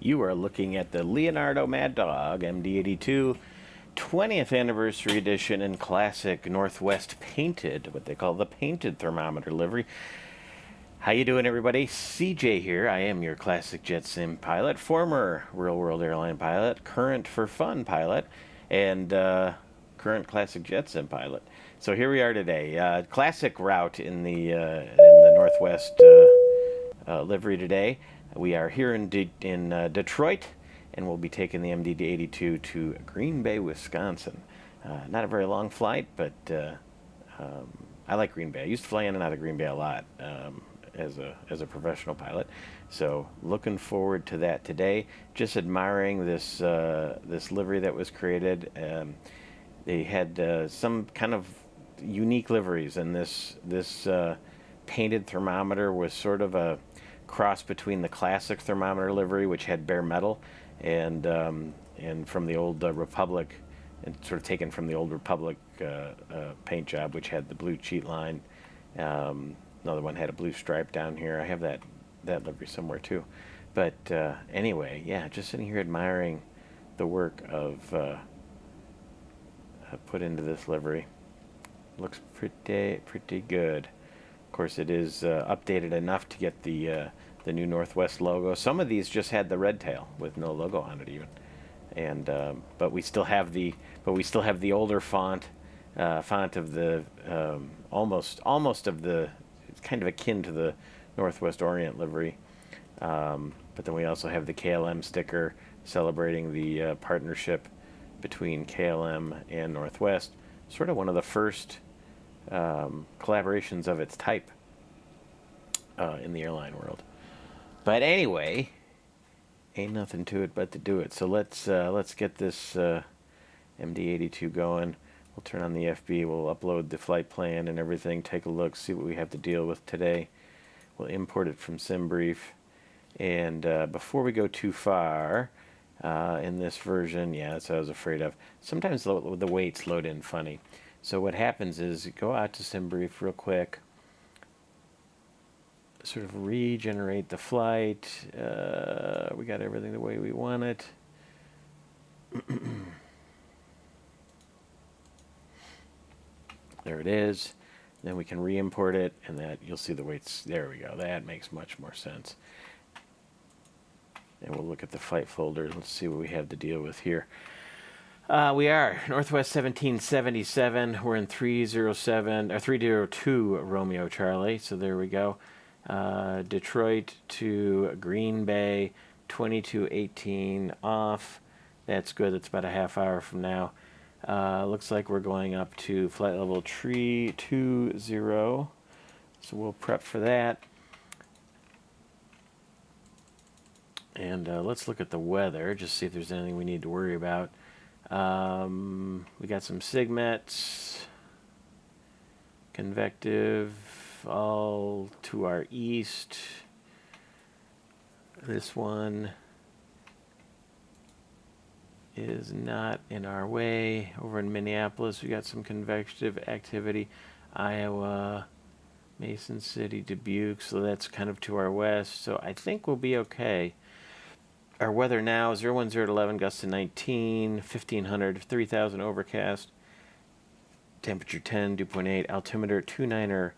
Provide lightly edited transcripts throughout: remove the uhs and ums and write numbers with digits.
You are looking at the Leonardo MaddogX MD-82 20th Anniversary Edition in Classic Northwest Painted, what they call the Painted Thermometer livery. How you doing, everybody? CJ here. I am your Classic Jet Sim pilot, former Real World Airline pilot, current for fun pilot, and current Classic Jet Sim pilot. So here we are today. Classic route in the Northwest livery today. We are here in Detroit, and we'll be taking the MD-82 to Green Bay, Wisconsin. Not a very long flight, but I like Green Bay. I used to fly in and out of Green Bay a lot as a professional pilot. So looking forward to that today. Just admiring this livery that was created. They had some kind of unique liveries, and this painted thermometer was sort of a cross between the classic thermometer livery, which had bare metal, and from the old Republic, and sort of taken from the old Republic paint job, which had the blue cheat line. Another one had a blue stripe down here. I have that livery somewhere too. But anyway, yeah, just sitting here admiring the work of put into this livery. Looks pretty good. Of course, it is updated enough to get the new Northwest logo. Some of these just had the red tail with no logo on it even, and but we still have the older font of the almost of the, it's kind of akin to the Northwest Orient livery. But then we also have the KLM sticker celebrating the partnership between KLM and Northwest. Sort of one of the first collaborations of its type in the airline world. But anyway, ain't nothing to it but to do it. So let's get this MD-82 going. We'll turn on the FB. We'll upload the flight plan and everything. Take a look, see what we have to deal with today. We'll import it from SimBrief. And before we go too far, in this version, yeah, that's what I was afraid of. Sometimes the weights load in funny. So what happens is you go out to SimBrief real quick, sort of regenerate the flight. We got everything the way we want it. There it is. Then we can re-import it, and that you'll see the weights. There we go. That makes much more sense. And we'll look at the flight folder. Let's see what we have to deal with here. We are Northwest 1777. We're in 302 Romeo Charlie. So there we go. Detroit to Green Bay, 2218 off. That's good. That's about a half hour from now. Looks like we're going up to flight level 320. So we'll prep for that. And let's look at the weather, just see if there's anything we need to worry about. We got some SIGMETs, convective, all to our east. This one is not in our way. Over in Minneapolis, we got some convective activity. Iowa, Mason City, Dubuque, so that's kind of to our west. So I think we'll be okay. Our weather now, 010 to 11, gusts to 19, 1500, 3000 overcast, temperature 10, dew point 8, altimeter 29er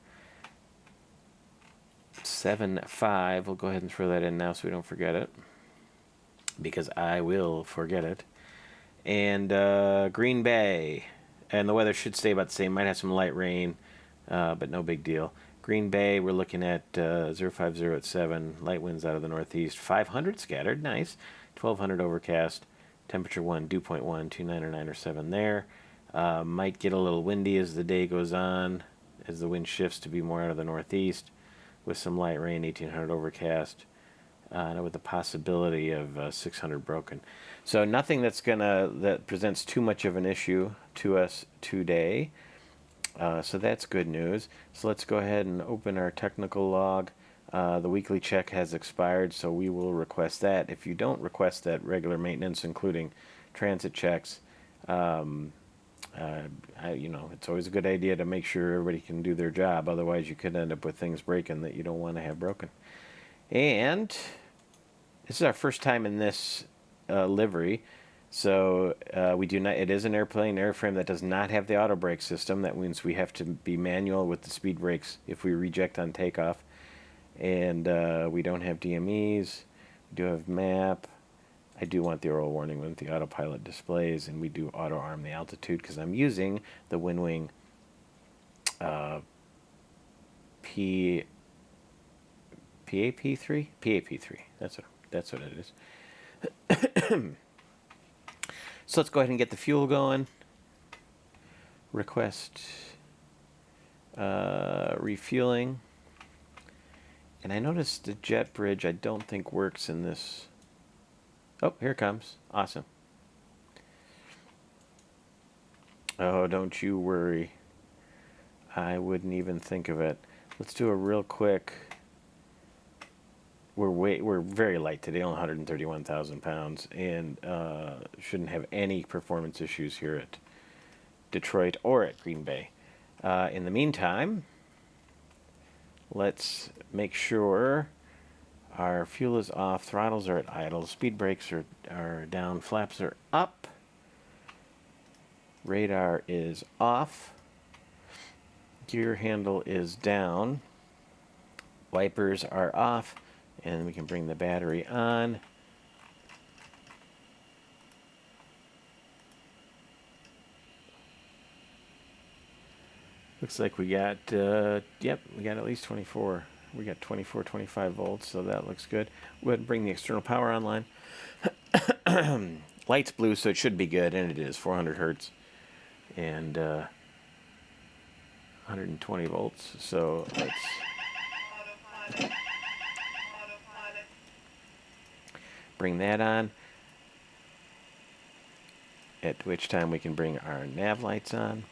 75. We'll go ahead and throw that in now so we don't forget it, because I will forget it. And Green Bay, and the weather should stay about the same. Might have some light rain, but no big deal. Green Bay, we're looking at 050 at 7, light winds out of the northeast, 500 scattered, nice, 1200 overcast, temperature 1, dew point 1, 299 there. Might get a little windy as the day goes on, as the wind shifts to be more out of the northeast, with some light rain, 1800 overcast, and with the possibility of 600 broken. So nothing that presents too much of an issue to us today. So that's good news. So let's go ahead and open our technical log. The weekly check has expired, so we will request that. If you don't request that regular maintenance, including transit checks, it's always a good idea to make sure everybody can do their job. Otherwise, you could end up with things breaking that you don't want to have broken. And This is our first time in this livery, so we do not. It is an airframe that does not have the auto brake system. That means we have to be manual with the speed brakes if we reject on takeoff, and we don't have DMEs. We do have map. I do want the oral warning with the autopilot displays, and we do auto arm the altitude because I'm using the WinWing PAP3. PAP3. That's what it is. So let's go ahead and get the fuel going. Request refueling. And I noticed the jet bridge I don't think works in this. Oh, here it comes. Awesome. Oh, don't you worry. I wouldn't even think of it. Let's do a real quick. We're very light today, only 131,000 pounds, and shouldn't have any performance issues here at Detroit or at Green Bay. In the meantime, let's make sure our fuel is off, throttles are at idle, speed brakes are down, flaps are up, radar is off, gear handle is down, wipers are off, and we can bring the battery on. Looks like we got, yep, we got at least 24. We got 24, 25 volts, so that looks good. We'll go ahead and bring the external power online. Light's blue, so it should be good, and it is 400 hertz and 120 volts. So let's bring that on, at which time we can bring our nav lights on.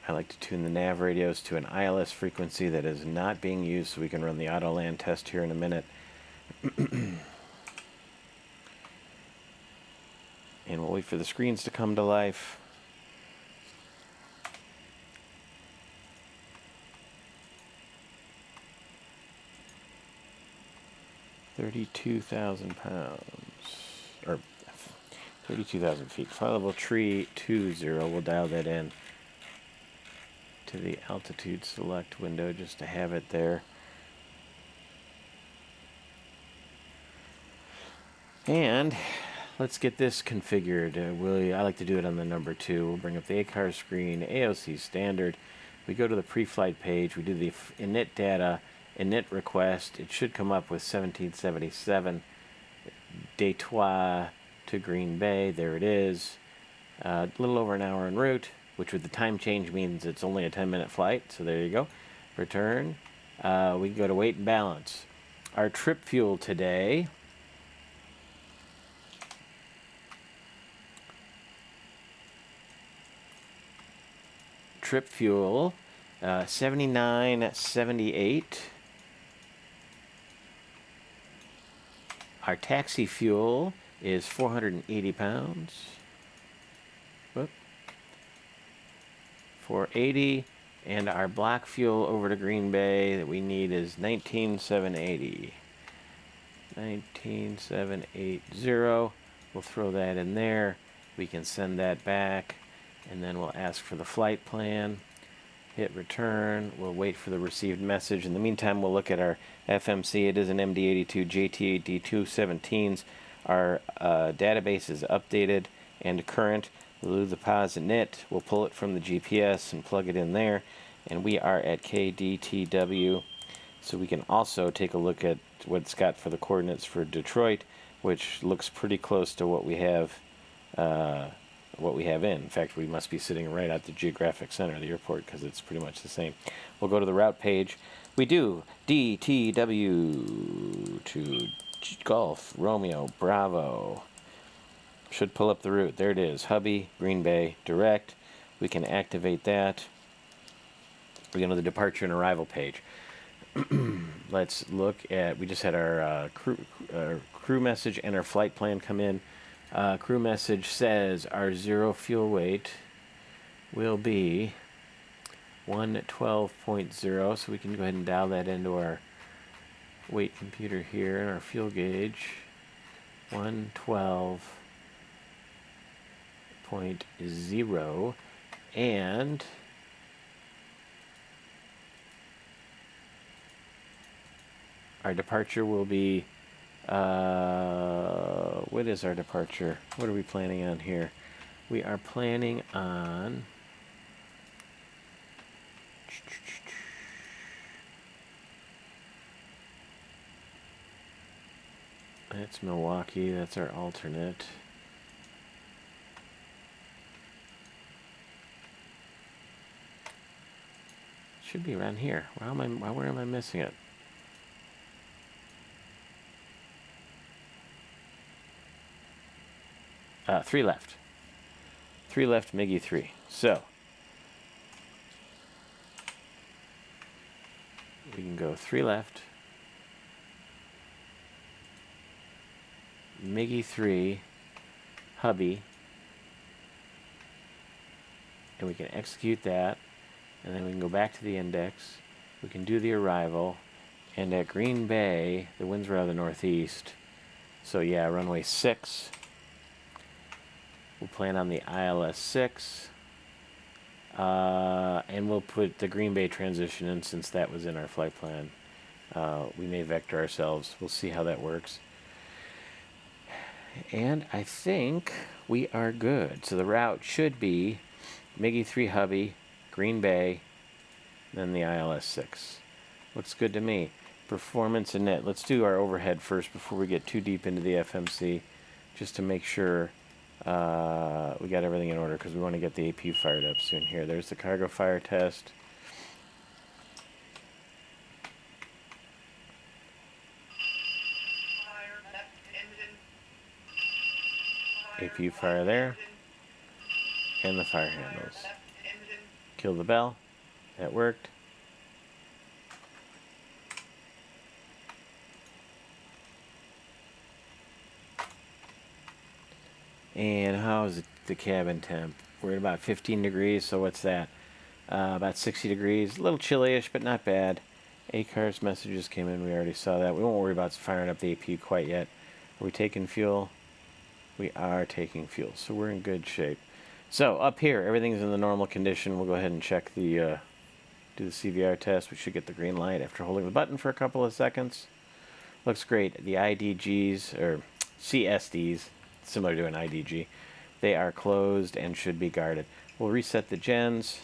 I like to tune the nav radios to an ILS frequency that is not being used, so we can run the auto land test here in a minute. And we'll wait for the screens to come to life. £32,000, or 32,000 feet. Flight level tree 20. We'll dial that in to the altitude select window just to have it there. And let's get this configured. I like to do it on the number 2. We'll bring up the ACAR screen, AOC standard. We go to the pre-flight page. We do the init data, init request. It should come up with 1777 Detroit to Green Bay. There it is. A little over an hour en route, which with the time change means it's only a 10-minute flight. So there you go. Return. We can go to weight and balance. Our trip fuel today trip fuel 79.78. Our taxi fuel is 480 pounds. Whoop. 480, and our black fuel over to Green Bay that we need is 19,780. 19,780. We'll throw that in there. We can send that back, and then we'll ask for the flight plan. Hit return. We'll wait for the received message. In the meantime, we'll look at our FMC. It is an MD-82 JT8D217s. Our database is updated and current. We'll do the pause init. We'll pull it from the GPS and plug it in there. And we are at KDTW. So we can also take a look at what it's got for the coordinates for Detroit, which looks pretty close to what we have in. In fact, we must be sitting right at the geographic center of the airport because it's pretty much the same. We'll go to the route page. We do DTW to Golf, Romeo, Bravo. Should pull up the route. There it is. Hubby, Green Bay, direct. We can activate that. We go to the departure and arrival page. Let's look at, we just had our crew message and our flight plan come in. Crew message says our zero fuel weight will be 112.0, so we can go ahead and dial that into our weight computer here and our fuel gauge. 112.0, and our departure will be, what is our departure? What are we planning on here? We are planning on, that's Milwaukee, that's our alternate. Should be around here. Where am I missing it? Three left. Three left, MiGi 3. So we can go 3 left, MiGi 3, hubby, and we can execute that, and then we can go back to the index. We can do the arrival, and at Green Bay, the winds were out of the northeast, so yeah, runway 6. We'll plan on the ILS 6, and we'll put the Green Bay transition in since that was in our flight plan. We may vector ourselves. We'll see how that works. And I think we are good. So the route should be MiGi 3 hubby, Green Bay, then the ILS 6. Looks good to me. Performance and net. Let's do our overhead first before we get too deep into the FMC, just to make sure we got everything in order, because we want to get the APU fired up soon here. There's the cargo fire test. APU fire there. And the fire handles. Kill the bell. That worked. And how is the cabin temp? We're at about 15 degrees, so what's that? About 60 degrees. A little chilly-ish, but not bad. ACARS messages came in. We already saw that. We won't worry about firing up the APU quite yet. Are we taking fuel? We are taking fuel, so we're in good shape. So up here, everything's in the normal condition. We'll go ahead and check the, do the CVR test. We should get the green light after holding the button for a couple of seconds. Looks great. The IDGs, or CSDs, similar to an IDG, they are closed and should be guarded. We'll reset the gens.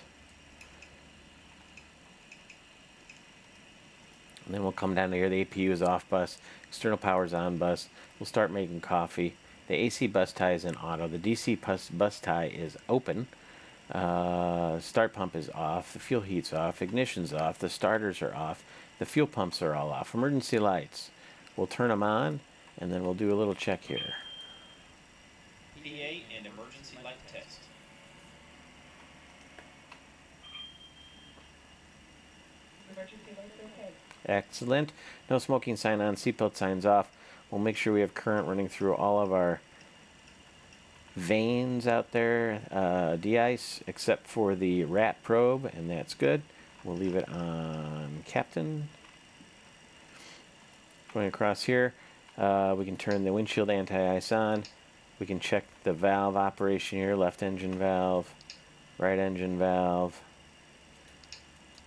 And then we'll come down to here. The APU is off bus. External power is on bus. We'll start making coffee. The AC bus tie is in auto. The DC bus tie is open. Start pump is off. The fuel heat's off. Ignition's off. The starters are off. The fuel pumps are all off. Emergency lights. We'll turn them on, and then we'll do a little check here. PA and emergency light test. Emergency lights okay. Excellent. No smoking sign on. Seatbelt signs off. We'll make sure we have current running through all of our vanes out there, de-ice, except for the rat probe, and that's good. We'll leave it on captain. Going across here, we can turn the windshield anti-ice on. We can check the valve operation here, left engine valve, right engine valve.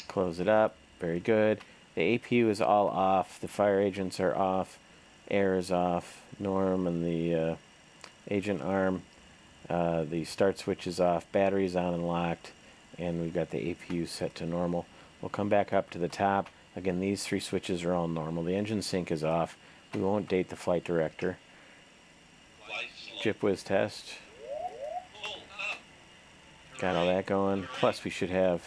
Close it up, very good. The APU is all off, the fire agents are off, air is off, norm and the agent arm. The start switch is off, battery's on and locked, and we've got the APU set to normal. We'll come back up to the top. Again, these 3 switches are all normal. The engine sync is off. We won't date the flight director. JipWhiz test. Got all that going. Plus we should have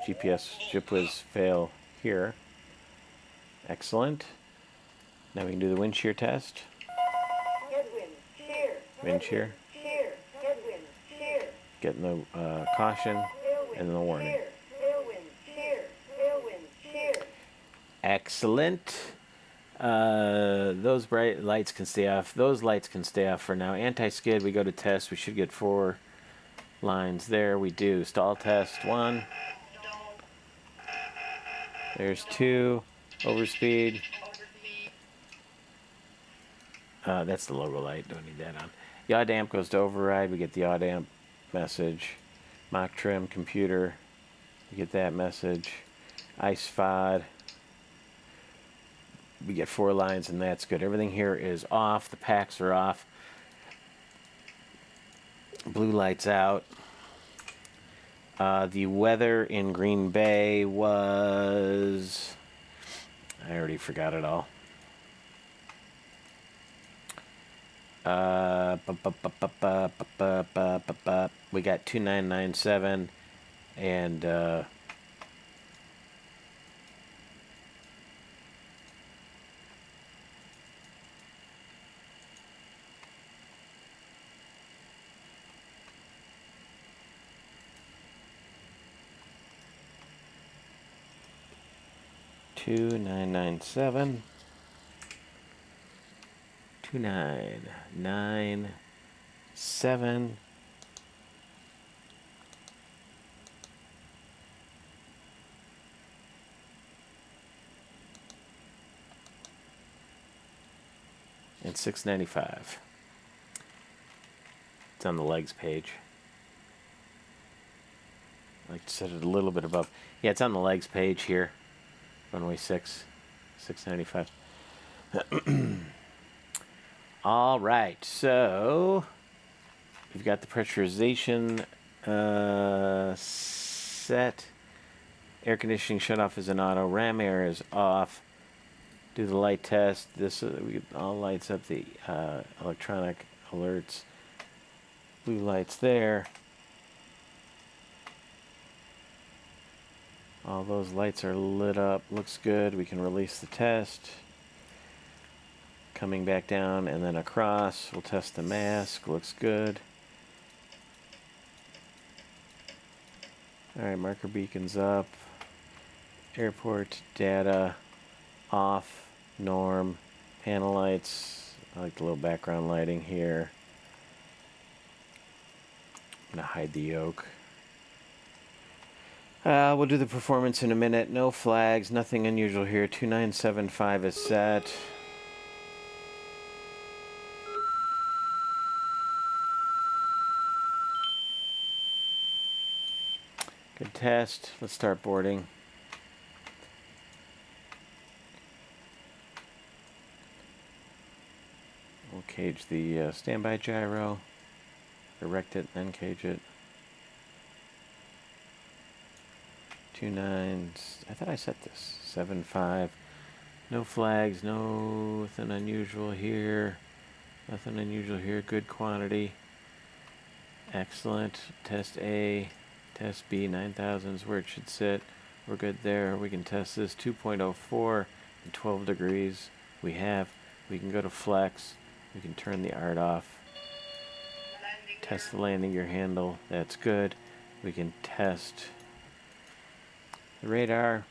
GPS JipWhiz fail here. Excellent. Now we can do the wind shear test. Headwind, shear. Wind shear. Shear. Headwind, shear. Getting the caution and then the warning. Shear. Tailwind, shear. Tailwind, shear. Excellent. Those bright lights can stay off. Those lights can stay off for now. Anti-skid, we go to test. We should get 4 lines there. We do. Stall test 1. There's 2. Overspeed. That's the logo light. Don't need that on. Yaw damp goes to override. We get the yaw damp message. Mock trim computer. We get that message. Ice FOD. We get 4 lines, and that's good. Everything here is off. The packs are off. Blue lights out. The weather in Green Bay was... I already forgot it all. We got 2997 and 2997 2997 and 695. It's on the legs page. I like to set it a little bit above. Yeah, it's on the legs page here. Runway 6, 695. All right, so we've got the pressurization set. Air conditioning shut off is an auto. Ram air is off. Do the light test. This all lights up the electronic alerts. Blue lights there. All those lights are lit up. Looks good. We can release the test. Coming back down and then across. We'll test the mask. Looks good. Alright, marker beacons up. Airport data off. Norm. Panel lights. I like the little background lighting here. I'm going to hide the yoke. We'll do the performance in a minute. No flags, nothing unusual here. 2975 is set. Good test. Let's start boarding. We'll cage the standby gyro. Erect it, then cage it. 29. I thought I set this. 75. No flags. Nothing unusual here. Nothing unusual here. Good quantity. Excellent. Test A. Test B. 9,000 is where it should sit. We're good there. We can test this. 2.04 and 12 degrees. We can go to flex. We can turn the art off. Test the landing gear handle. That's good. We can test the radar.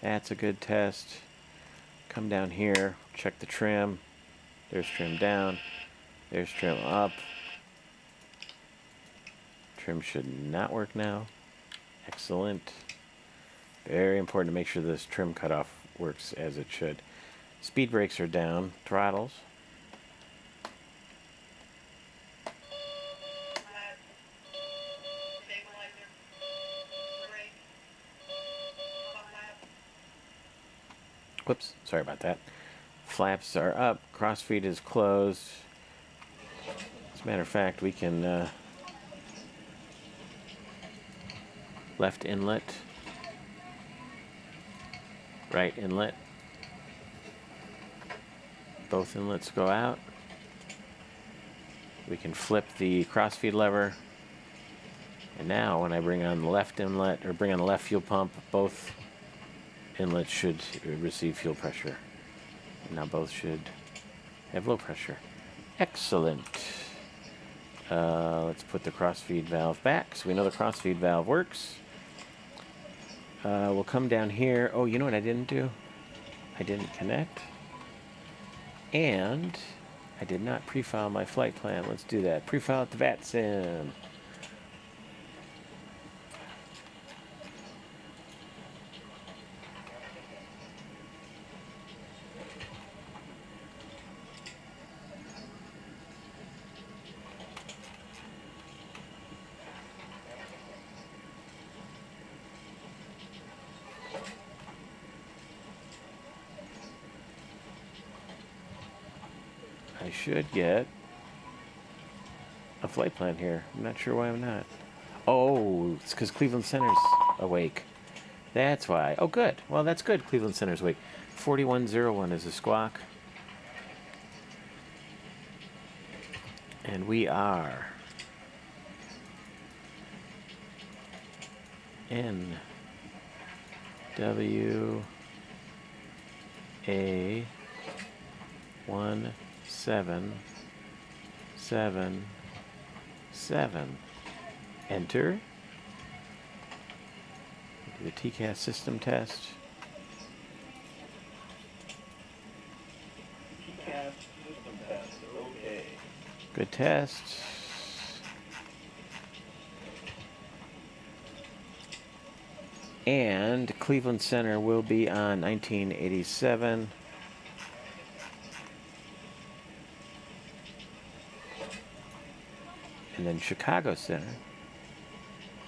That's a good test. Come down here. Check the trim. There's trim down. There's trim up. Trim should not work now. Excellent. Very important to make sure this trim cutoff works as it should. Speed brakes are down. Throttles. Whoops, sorry about that. Flaps are up. Crossfeed is closed. As a matter of fact, we can left inlet, right inlet. Both inlets go out. We can flip the crossfeed lever. And now when I bring on the left inlet, or bring on the left fuel pump, both inlets should receive fuel pressure. Now both should have low pressure. Excellent. Let's put the crossfeed valve back so we know the crossfeed valve works. We'll come down here. Oh, you know what I didn't do? I didn't connect. And I did not pre-file my flight plan. Let's do that. Pre-file at the VATSIM. I should get a flight plan here. I'm not sure why I'm not. Oh, it's because Cleveland Center's awake. That's why. Oh, good. Well, that's good. Cleveland Center's awake. 4101 is a squawk. And we are NWA 1777. Enter. Do the TCAS system test. TCAS system test. Okay. Good test. And Cleveland Center will be on 1987. And then Chicago Center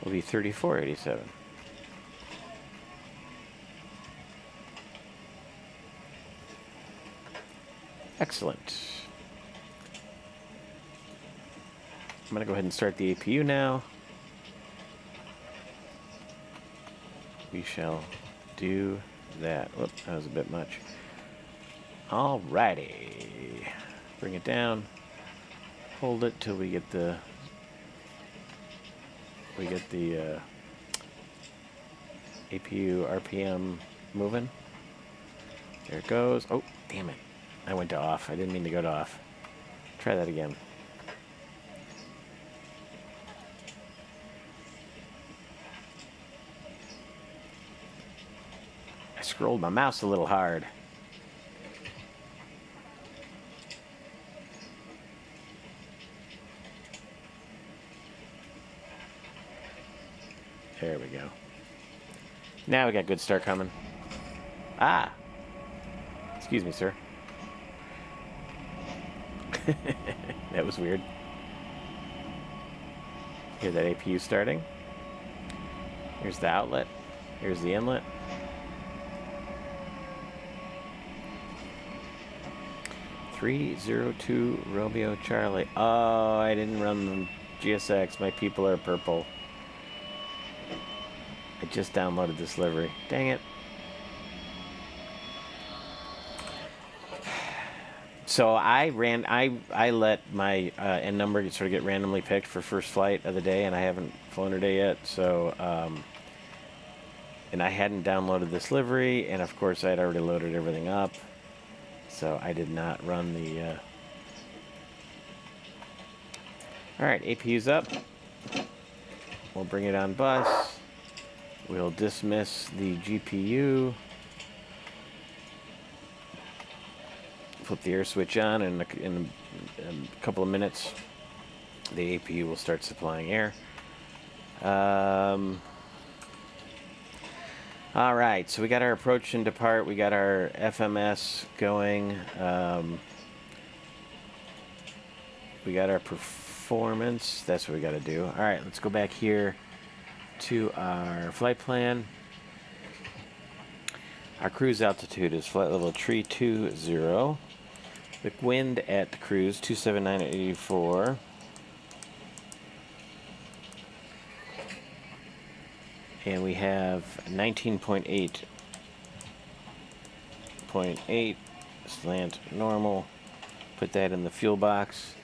will be 3487. Excellent. I'm going to go ahead and start the APU now. We shall do that. Whoop, that was a bit much. Alrighty. Bring it down. Hold it till we get the APU RPM moving. There it goes. Oh, damn it. I went to off. I didn't mean to go to off. Try that again. I scrolled my mouse a little hard. There we go. Now we got good start coming. Ah! Excuse me, sir. That was weird. Hear that APU starting. Here's the outlet. Here's the inlet. (302) Romeo Charlie. Oh, I didn't run the GSX. My people are purple. I just downloaded this livery. Dang it. So I let my N number sort of get randomly picked for first flight of the day, and I haven't flown today yet. So, and I hadn't downloaded this livery, and of course I had already loaded everything up. So I did not run the. All right, APU's up. We'll bring it on bus. We'll dismiss the GPU. Flip the air switch on, and in a couple of minutes, the APU will start supplying air. All right, so we got our approach and depart. We got our FMS going. We got our performance. That's what we got to do. All right, let's go back here to our flight plan. Our cruise altitude is flight level 320. The wind at the cruise 279 at 84. And we have 19.8 slant normal. Put that in the fuel box.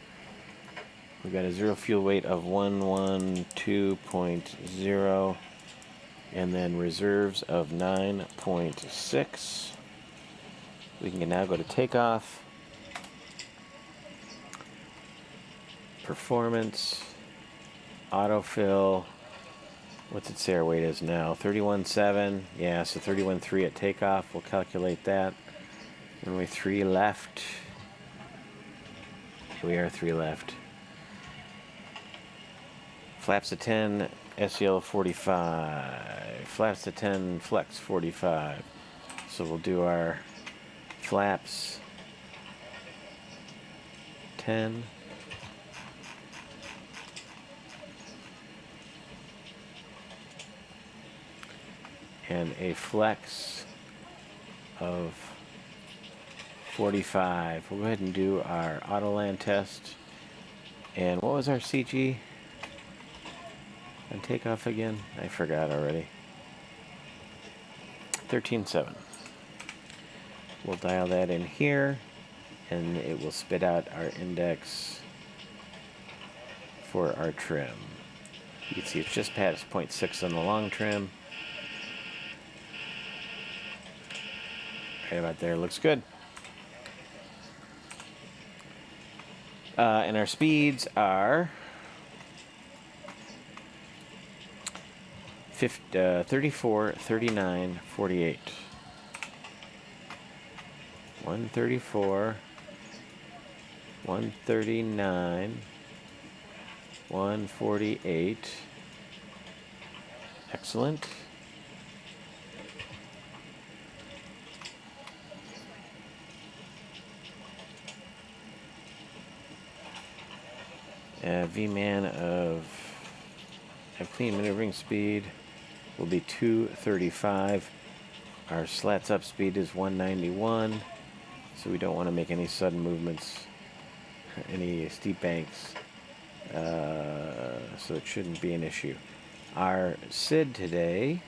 We've got a zero fuel weight of 112.0, and then reserves of 9.6. We can now go to takeoff. Performance, autofill. What's it say our weight is now? 31.7. Yeah, so 31.3 at takeoff. We'll calculate that. Runway 3 left. Here we are, 3 left. Flaps to 10, SEL 45. Flaps to 10, flex 45. So we'll do our flaps 10. And a flex of 45. We'll go ahead and do our auto land test. And what was our CG on takeoff again? I forgot already. 13.7. We'll dial that in here, and it will spit out our index for our trim. You can see it's just past 0.6 on the long trim. Right about there, looks good. And our speeds are 34, 39, 48. 134, 139, 148. Excellent. V-man of clean maneuvering speed will be 235. Our slats up speed is 191, so we don't want to make any sudden movements, any steep banks, so it shouldn't be an issue. Our SID today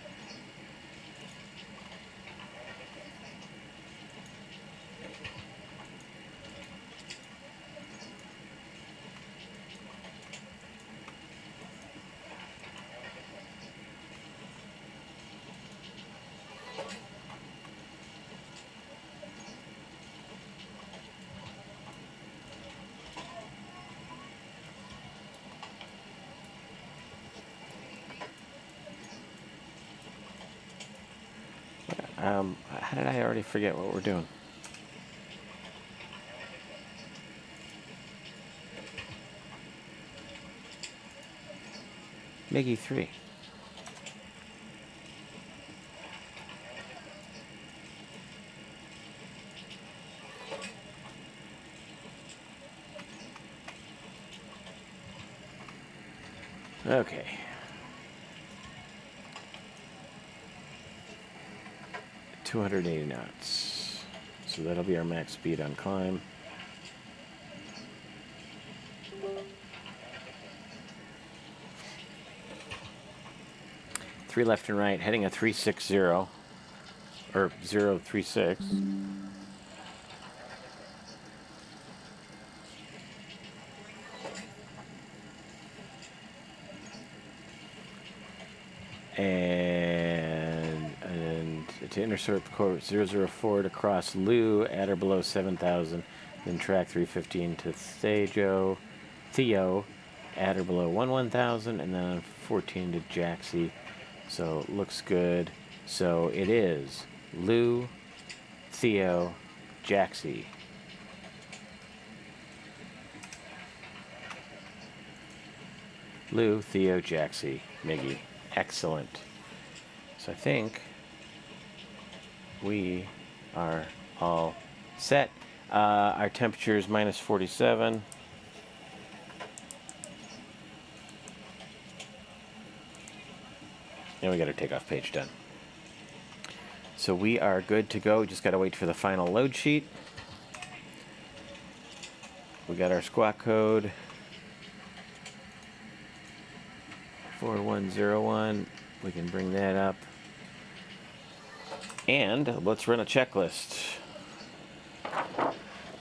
how did I already forget what we're doing? Miggy 3. Okay. $280 knots. So that'll be our max speed on climb. Three left and right, heading a 360 or 036. And to intercept course 004 to cross Lou at or below 7,000, then track 315 to Theo at or below 1,000, and then 14 to Jaxie. So looks good. So it is Lou, Theo, Jaxie. Lou, Theo, Jaxie, Miggy. Excellent. So I think we are all set. Our temperature is minus 47. And we got our takeoff page done. So we are good to go. We just got to wait for the final load sheet. We got our squawk code 4101. We can bring that up. And let's run a checklist.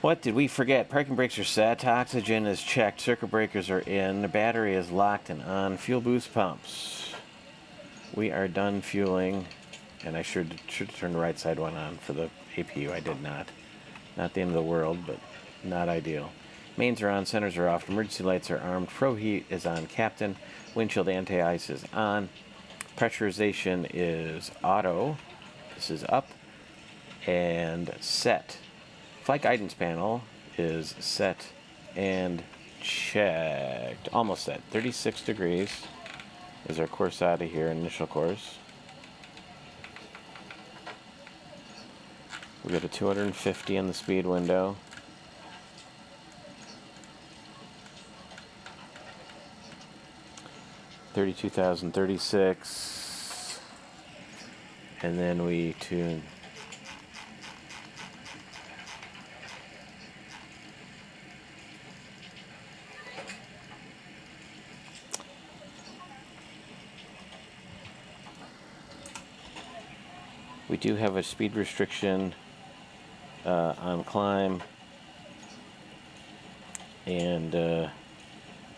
What did we forget? Parking brakes are set. Oxygen is checked. Circuit breakers are in. The battery is locked and on. Fuel boost pumps. We are done fueling. And I should turn the right side one on for the APU. I did not. Not the end of the world, but not ideal. Mains are on. Centers are off. Emergency lights are armed. Pro heat is on. Captain. Windshield anti-ice is on. Pressurization is auto. This is up and set. Flight guidance panel is set and checked. Almost set. 36 degrees is our course out of here, initial course. We got a 250 on the speed window. $32,036, and then we tune We do have a speed restriction on climb, and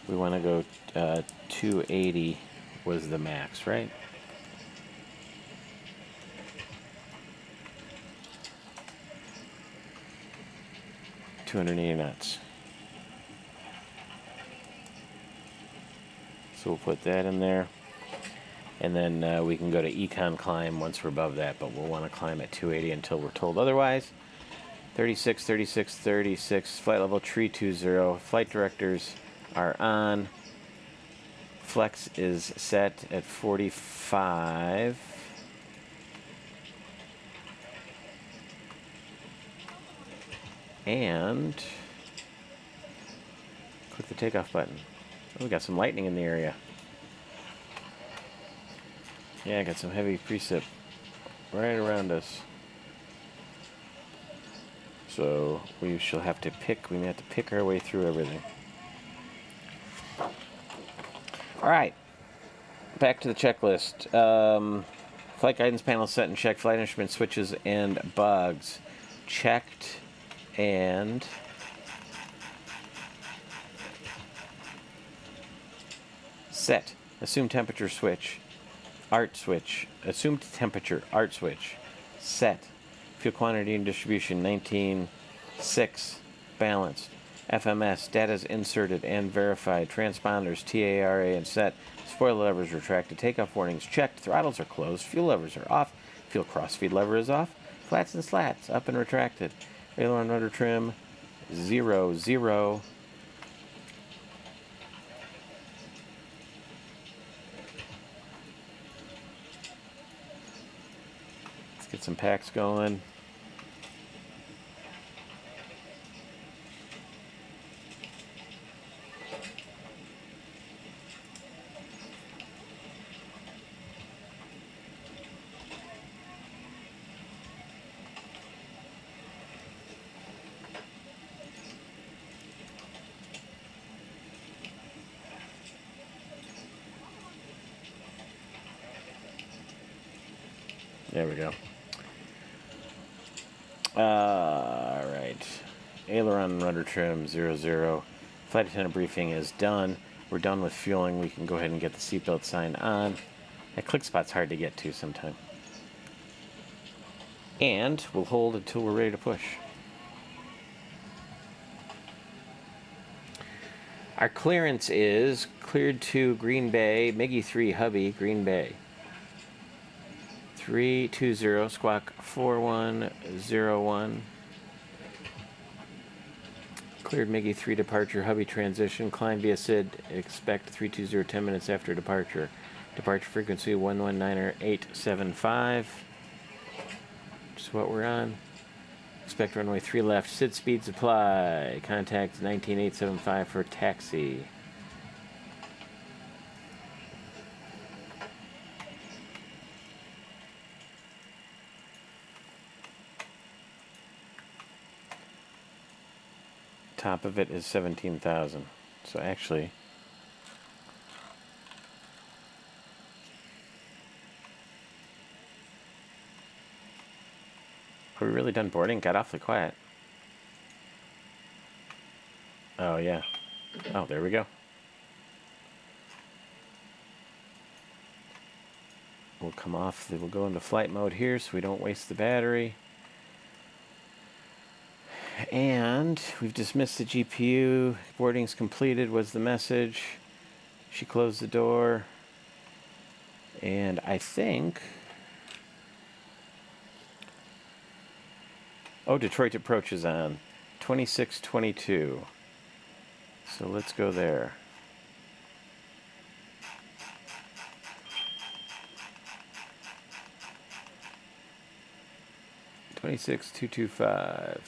we want to go 280 was the max, right? $280 knots. So we'll put that in there. And then we can go to econ climb once we're above that, but we'll want to climb at 280 until we're told otherwise. 36, 36, 36, flight level tree 20. Flight directors are on. Flex is set at 45. And click the takeoff button. Oh, we got some lightning in the area. Yeah, I got some heavy precip right around us. So we shall have to pick, we may have to pick our way through everything. Alright, back to the checklist. Flight guidance panel set and checked. Flight instrument switches and bugs checked and set. Assumed temperature switch. Art switch. Assumed temperature. Art switch. Set. Fuel quantity and distribution 19.6. Balanced. FMS. Data is inserted and verified. Transponders. TARA and set. Spoiler levers retracted. Takeoff warnings checked. Throttles are closed. Fuel levers are off. Fuel crossfeed lever is off. Flats and slats up and retracted. Aileron rudder trim 0, 0. Let's get some packs going. There we go. Alright. Aileron rudder trim 0, 0. Flight attendant briefing is done. We're done with fueling. We can go ahead and get the seatbelt sign on. That click spot's hard to get to sometime. And we'll hold until we're ready to push. Our clearance is cleared to Green Bay, MiGi 3 Hubby, Green Bay. 320, squawk 4101. Cleared MiGi 3 departure, Hubby transition. Climb via SID, expect 320 10 minutes after departure. Departure frequency 119.875. Which is what we're on. Expect runway 3 left, SID speed supply. Contact 19875 for taxi. Top of it is 17,000. So actually, are we really done boarding? Got awfully quiet. Oh yeah. Oh, there we go. We'll come off. We'll go into flight mode here so we don't waste the battery. And we've dismissed the GPU. Boarding's completed was the message. She closed the door. And I think... Oh, Detroit approach is on. 2622. So let's go there. $26,225.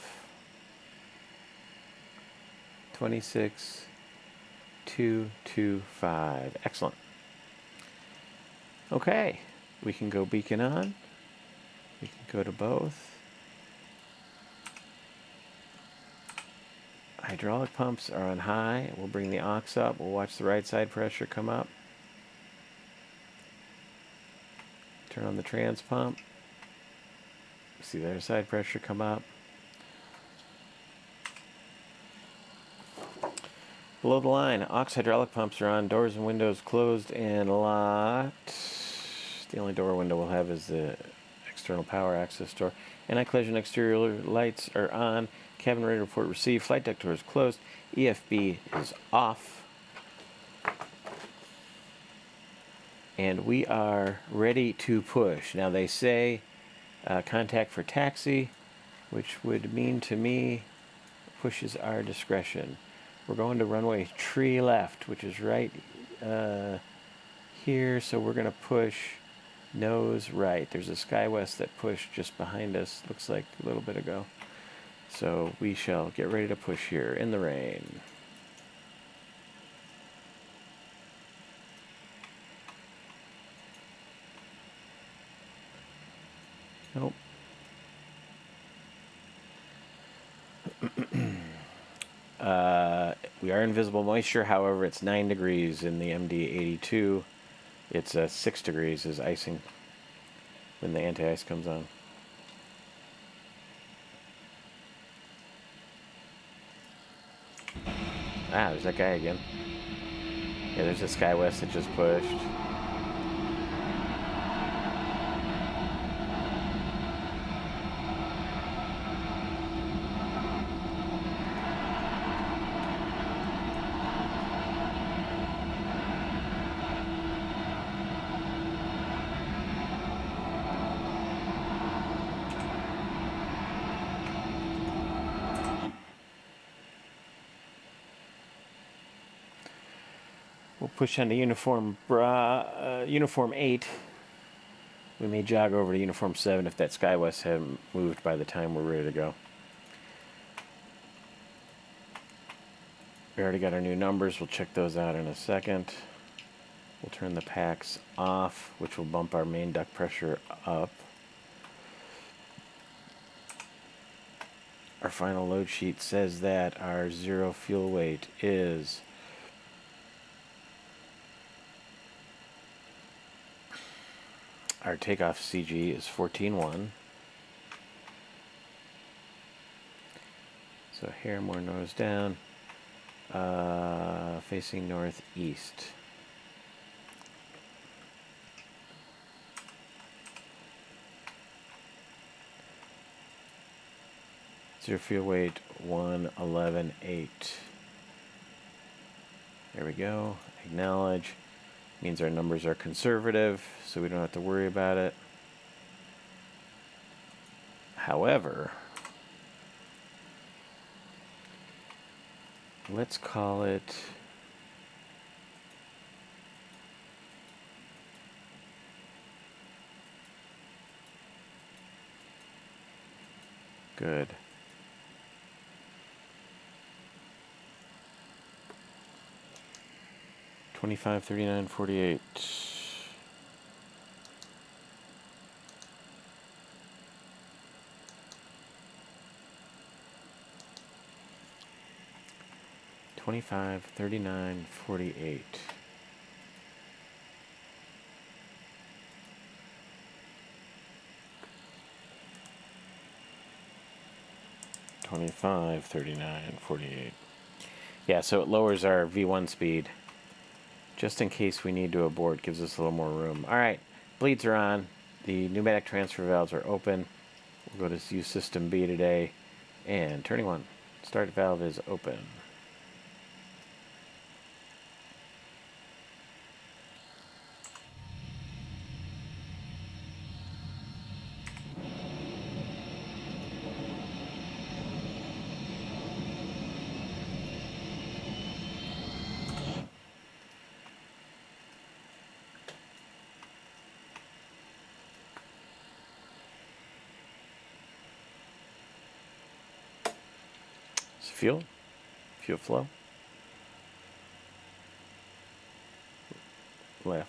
26,225. Excellent. Okay, we can go beacon on. We can go to both. Hydraulic pumps are on high. We'll bring the aux up. We'll watch the right side pressure come up. Turn on the trans pump. See their side pressure come up. Below the line, aux hydraulic pumps are on, doors and windows closed and locked. The only door window we'll have is the external power access door. Anti-collision exterior lights are on. Cabin ready report received. Flight deck doors closed. EFB is off. And we are ready to push. Now they say contact for taxi, which would mean to me push is our discretion. We're going to runway tree left, which is right here, so we're going to push nose right. There's a SkyWest that pushed just behind us, looks like a little bit ago. So we shall get ready to push here in the rain. Nope. We are in visible moisture, however, it's 9 degrees in the MD-82. It's 6 degrees is icing when the anti-ice comes on. Ah, there's that guy again. Yeah, there's a SkyWest that just pushed. We'll push on to uniform 8. We may jog over to uniform 7 if that SkyWest hadn't moved by the time we're ready to go. We already got our new numbers. We'll check those out in a second. We'll turn the packs off, which will bump our main duct pressure up. Our final load sheet says that our zero fuel weight is our takeoff CG is 14.1. So here, more nose down, facing northeast. Zero fuel weight 111.8. There we go. Acknowledge. Means our numbers are conservative, so we don't have to worry about it. However, let's call it good. $25, $39, $48. $25, $39, $48. $25, $39, $48. Yeah, so it lowers our V1 speed. Just in case we need to abort, gives us a little more room. All right, bleeds are on. The pneumatic transfer valves are open. We'll go to use system B today. And turning 1. Start valve is open. Fuel flow, left.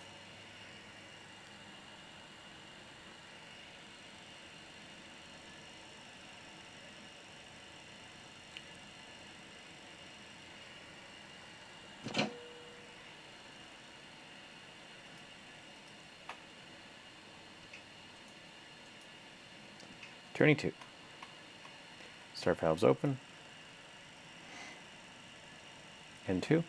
Turning 2. Start valves open. N2.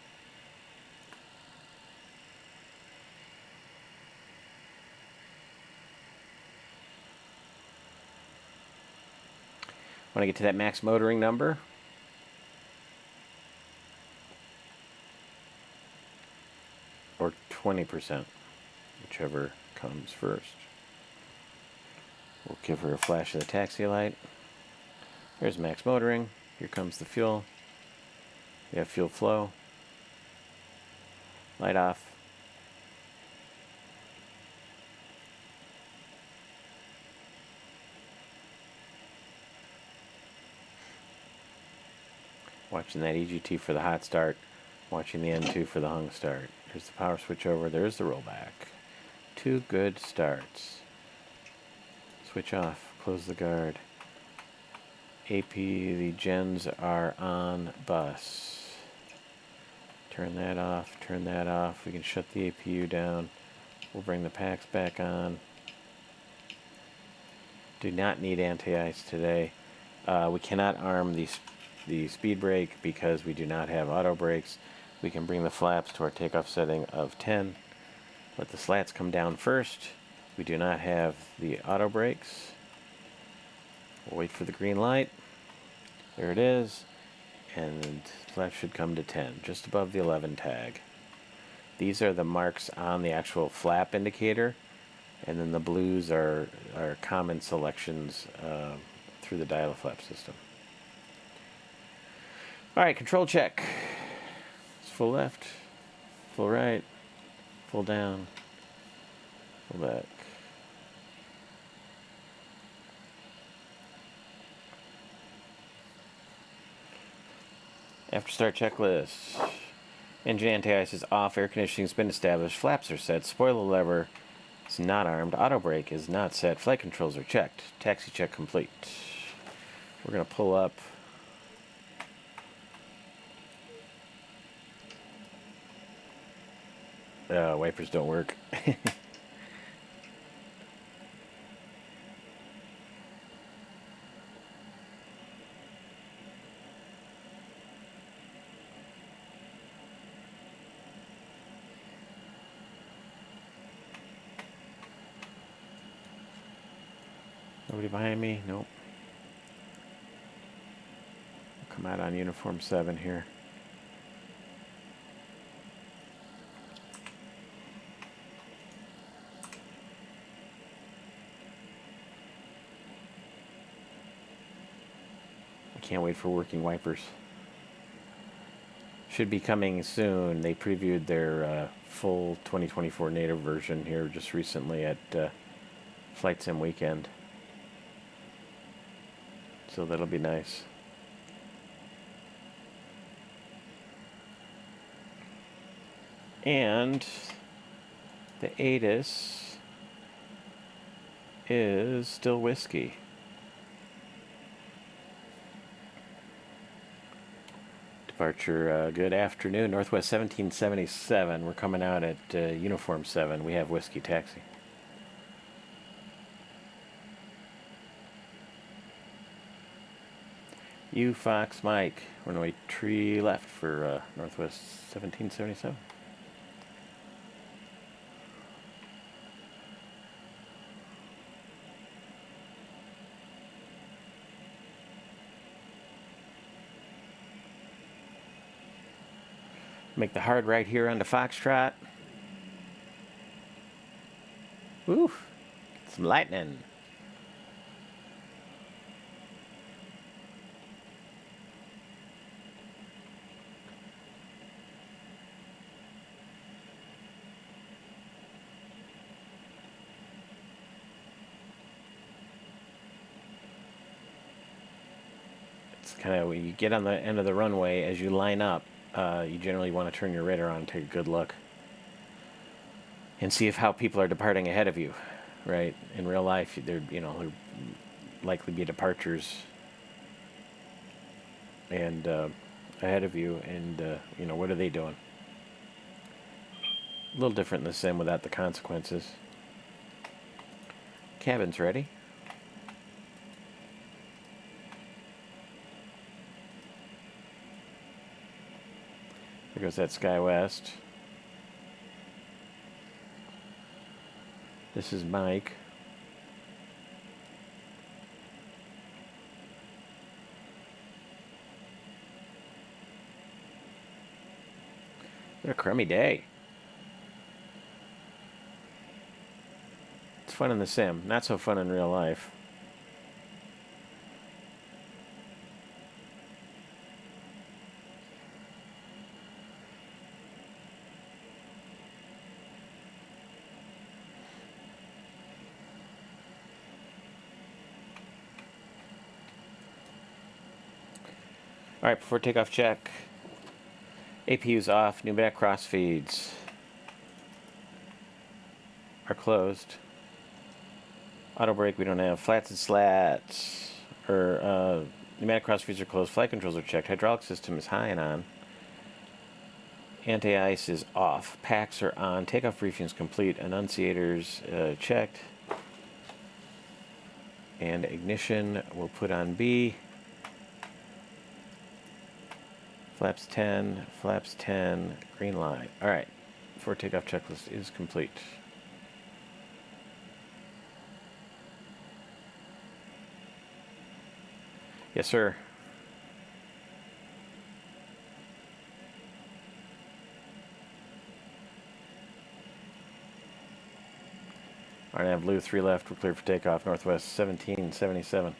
Want to get to that max motoring number. Or 20%, whichever comes first. We'll give her a flash of the taxi light. There's max motoring. Here comes the fuel. We have fuel flow. Light off. Watching that EGT for the hot start. Watching the N2 for the hung start. There's the power switch over. There's the rollback. 2 good starts. Switch off. Close the guard. AP, the gens are on bus. Turn that off. Turn that off. We can shut the APU down. We'll bring the packs back on. Do not need anti-ice today. We cannot arm the speed brake because we do not have auto brakes. We can bring the flaps to our takeoff setting of 10. Let the slats come down first. We do not have the auto brakes. We'll wait for the green light. There it is. And flaps should come to 10, just above the 11 tag. These are the marks on the actual flap indicator. And then the blues are common selections through the dial-a-flap system. Alright, control check. It's full left, full right, full down, full back. After start checklist. Engine anti-ice is off, air conditioning has been established, flaps are set, spoiler lever is not armed, auto brake is not set, flight controls are checked, taxi check complete. We're going to pull up wipers don't work. Nobody behind me? Nope. I'll come out on uniform 7 here. Can't wait for working wipers. Should be coming soon. They previewed their full 2024 native version here just recently at Flight Sim Weekend. So that'll be nice. And the ATIS is still whiskey. Departure, good afternoon, Northwest 1777. We're coming out at Uniform 7. We have Whiskey Taxi. U Fox Mike. We're going to wait tree left for Northwest 1777. Make the hard right here onto Foxtrot. Woo! Some lightning. It's kind of when you get on the end of the runway, as you line up, you generally want to turn your radar on and take a good look and see how people are departing ahead of you, right? In real life, there'd likely be departures and ahead of you, and what are they doing? A little different in the sim without the consequences. Cabin's ready. There goes that SkyWest. This is Mike. What a crummy day. It's fun in the sim, not so fun in real life. All right, before takeoff check. APU's off, pneumatic cross feeds are closed. Auto brake we don't have. Flats and slats, or pneumatic cross feeds are closed. Flight controls are checked. Hydraulic system is high and on. Anti-ice is off. Packs are on. Takeoff briefing is complete. Annunciators checked. And ignition we'll put on B. Flaps 10, flaps 10, green light. All right, before takeoff checklist is complete. Yes, sir. All right, I have blue 3 left. We're cleared for takeoff. Northwest 1777.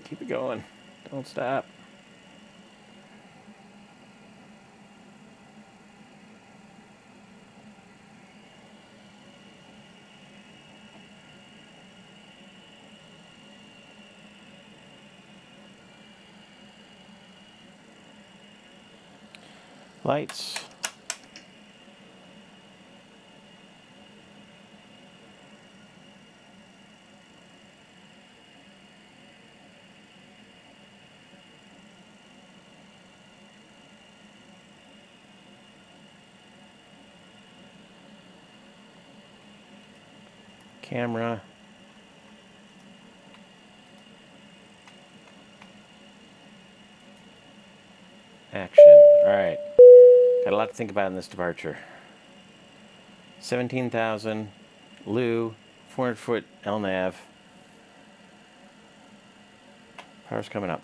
Keep it going. Don't stop. Lights. Camera. Action. All right. Got a lot to think about in this departure. 17,000. Lou. 400 foot LNAV. Power's coming up.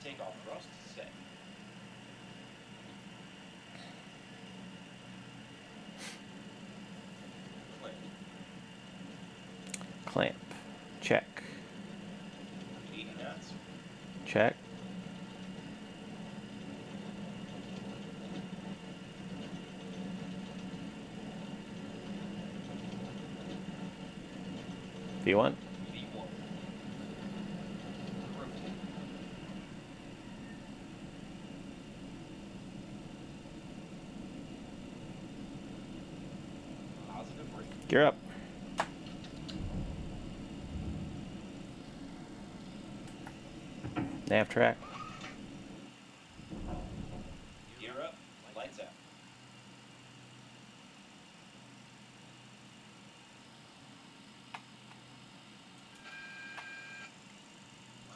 Takeoff thrust set. Clamp. Check. 80 knots. Check. V1. V1. Rotate. Positive rate. Gear up. Nav track. Gear up. Lights out.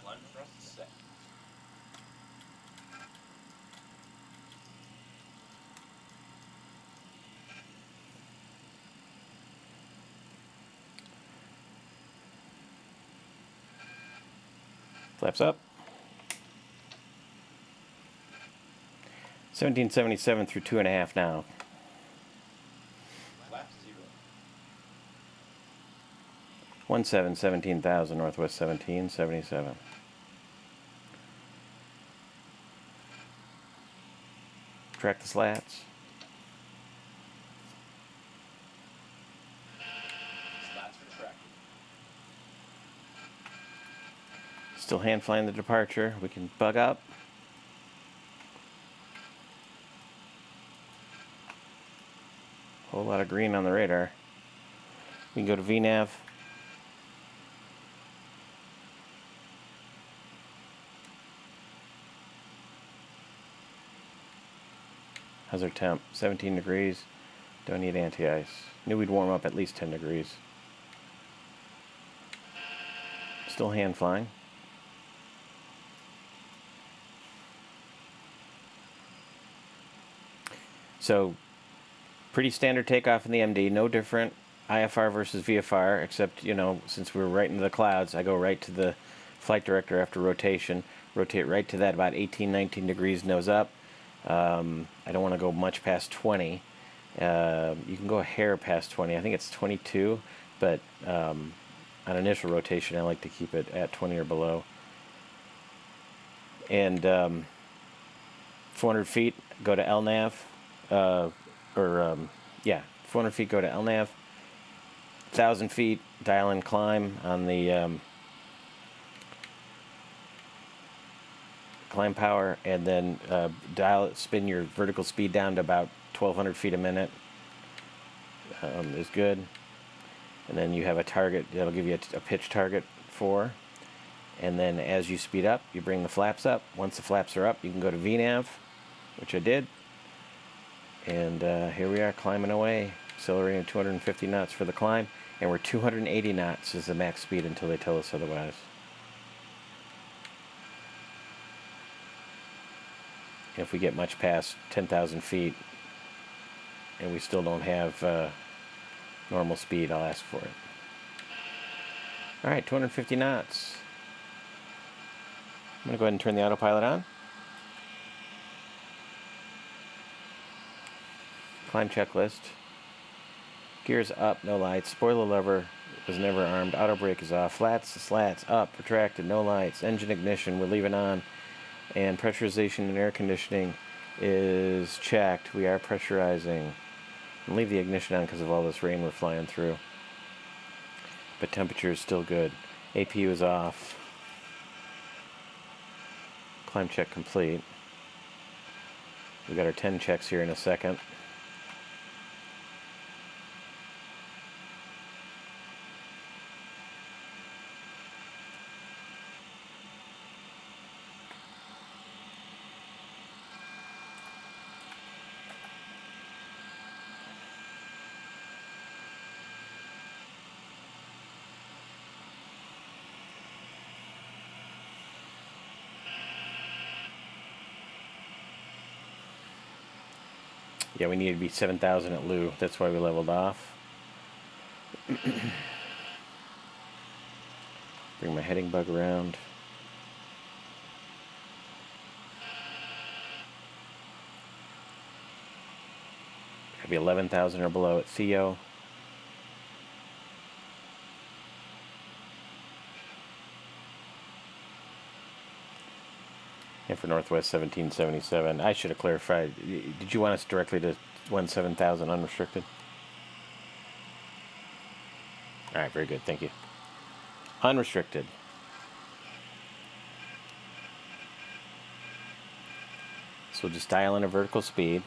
Climb thrust set. Flaps up. 1777 through 2.5 now. Flap 0. 17,000 Northwest 1777. Track the slats. Slats retracted. Still hand flying the departure. We can bug up. Whole lot of green on the radar. We can go to VNAV. How's our temp? 17 degrees. Don't need anti-ice. Knew we'd warm up at least 10 degrees. Still hand flying. So, pretty standard takeoff in the MD. No different IFR versus VFR, except, you know, since we're right into the clouds, I go right to the flight director after rotation. Rotate right to that, about 18, 19 degrees nose up. I don't want to go much past 20. You can go a hair past 20. I think it's 22, but on initial rotation, I like to keep it at 20 or below. And 400 feet, go to LNAV. 400 feet, go to LNAV. 1,000 feet, dial in climb on the climb power, and then spin your vertical speed down to about 1,200 feet a minute. Is good. And then you have a target that'll give you a pitch target for. And then as you speed up, you bring the flaps up. Once the flaps are up, you can go to VNAV, which I did. And here we are climbing away, accelerating at 250 knots for the climb. And we're 280 knots is the max speed until they tell us otherwise. If we get much past 10,000 feet and we still don't have normal speed, I'll ask for it. Alright, 250 knots. I'm going to go ahead and turn the autopilot on. Climb checklist. Gears up, no lights. Spoiler lever was never armed. Auto brake is off. Flats, slats, up, retracted, no lights. Engine ignition, we're leaving on. And pressurization and air conditioning is checked. We are pressurizing. And leave the ignition on because of all this rain we're flying through. But temperature is still good. APU is off. Climb check complete. We got our 10 checks here in a second. Yeah, we needed to be 7,000 at Lou. That's why we leveled off. Bring my heading bug around. Gotta be 11,000 or below at Theo. And for Northwest 1777, I should have clarified. Did you want us directly to 17,000 unrestricted? All right, very good. Thank you. Unrestricted. So we'll just dial in a vertical speed.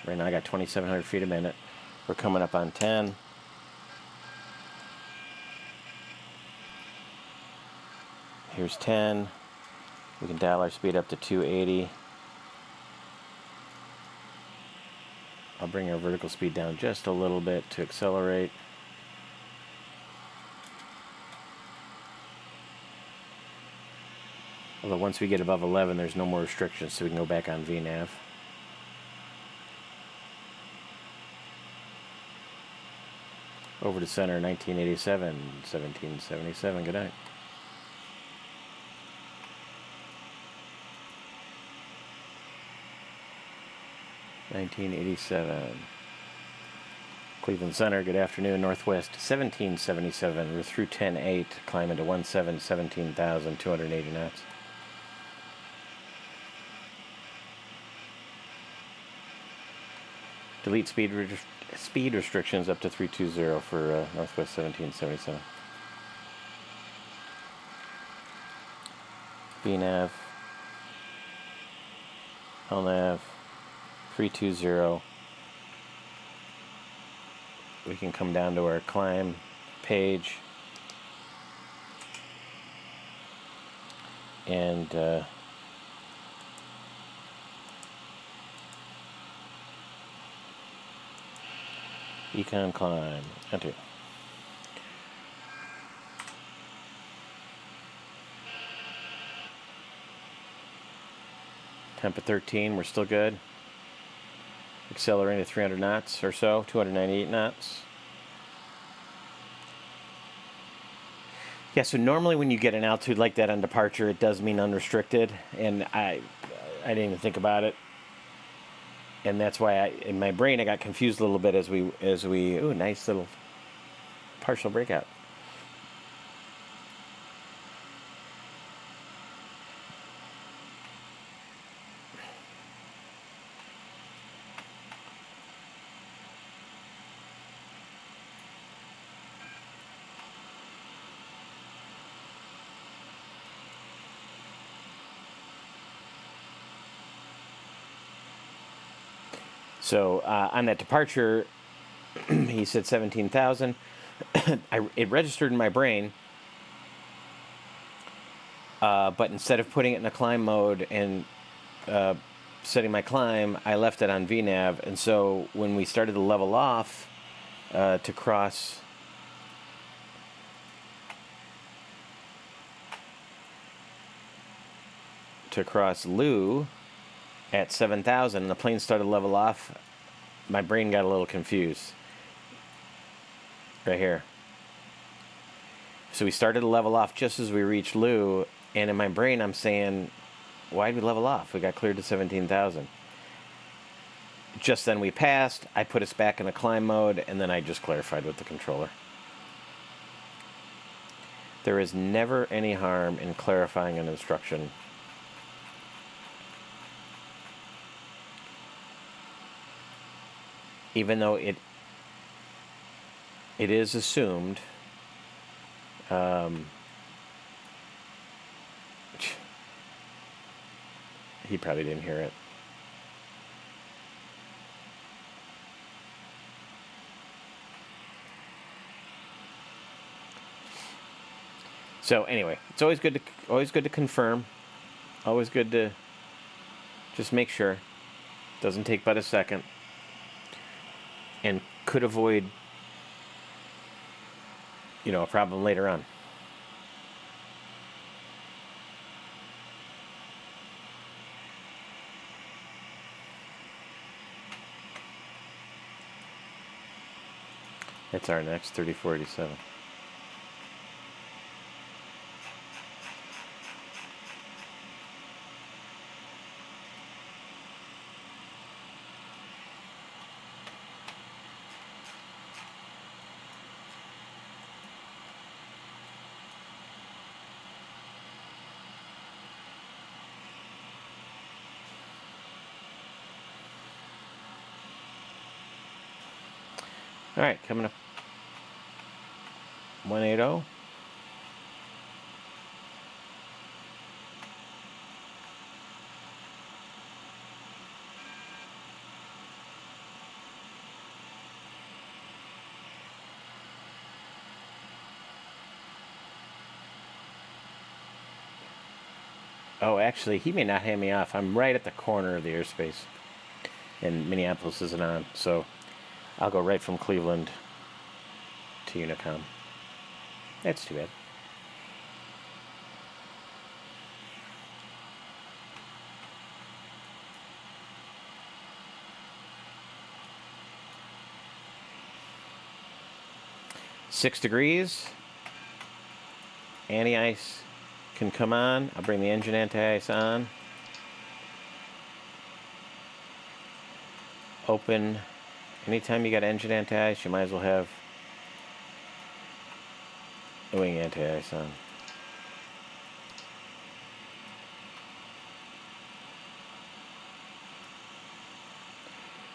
Right now I got 2,700 feet a minute. We're coming up on 10. Here's 10. We can dial our speed up to 280. I'll bring our vertical speed down just a little bit to accelerate. Although once we get above 11, there's no more restrictions, so we can go back on VNAV. Over to center, 1987, 1777, good night. (1987) Cleveland Center, good afternoon. Northwest 1777, we're through 10.8, climbing to 17,280 knots. Delete speed restrictions up to 320 for Northwest 1777. VNav, LNav, 320. We can come down to our climb page and econ climb, enter. Temp at 13, we're still good. Accelerating to 300 knots or so, 298 knots. Yeah, so normally when you get an altitude like that on departure, it does mean unrestricted, and I didn't even think about it. And that's why in my brain I got confused a little bit as we ooh, nice little partial breakout. So on that departure, he said 17,000. It registered in my brain, but instead of putting it in a climb mode and setting my climb, I left it on VNav. And so when we started to level off to cross Lu at 7,000 and the plane started to level off, my brain got a little confused. Right here. So we started to level off just as we reached Lu, and in my brain I'm saying, why'd we level off? We got cleared to 17,000. Just then we passed, I put us back in a climb mode, and then I just clarified with the controller. There is never any harm in clarifying an instruction. Even though it is assumed he probably didn't hear it. So anyway, it's always good to confirm. Always good to just make sure. Doesn't take but a second. And could avoid, a problem later on. That's our next 3487. All right, coming up 180. Oh, actually, he may not hand me off. I'm right at the corner of the airspace, and Minneapolis isn't on, so I'll go right from Cleveland to Unicom. That's too bad. $6. Anti-ice can come on. I'll bring the engine anti-ice on. Open. Anytime you got engine anti-ice, you might as well have wing anti-ice on.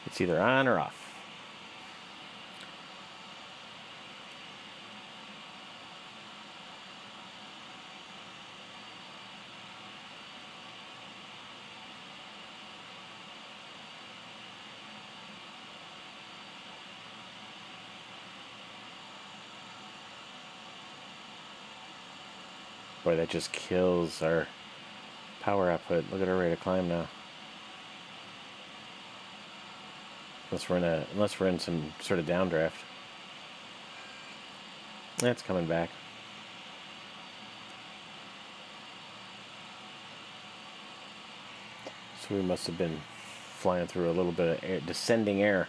It's either on or off. Boy, that just kills our power output. Look at our rate of climb now. Unless we're in some sort of downdraft. That's coming back. So we must have been flying through a little bit of air, descending air.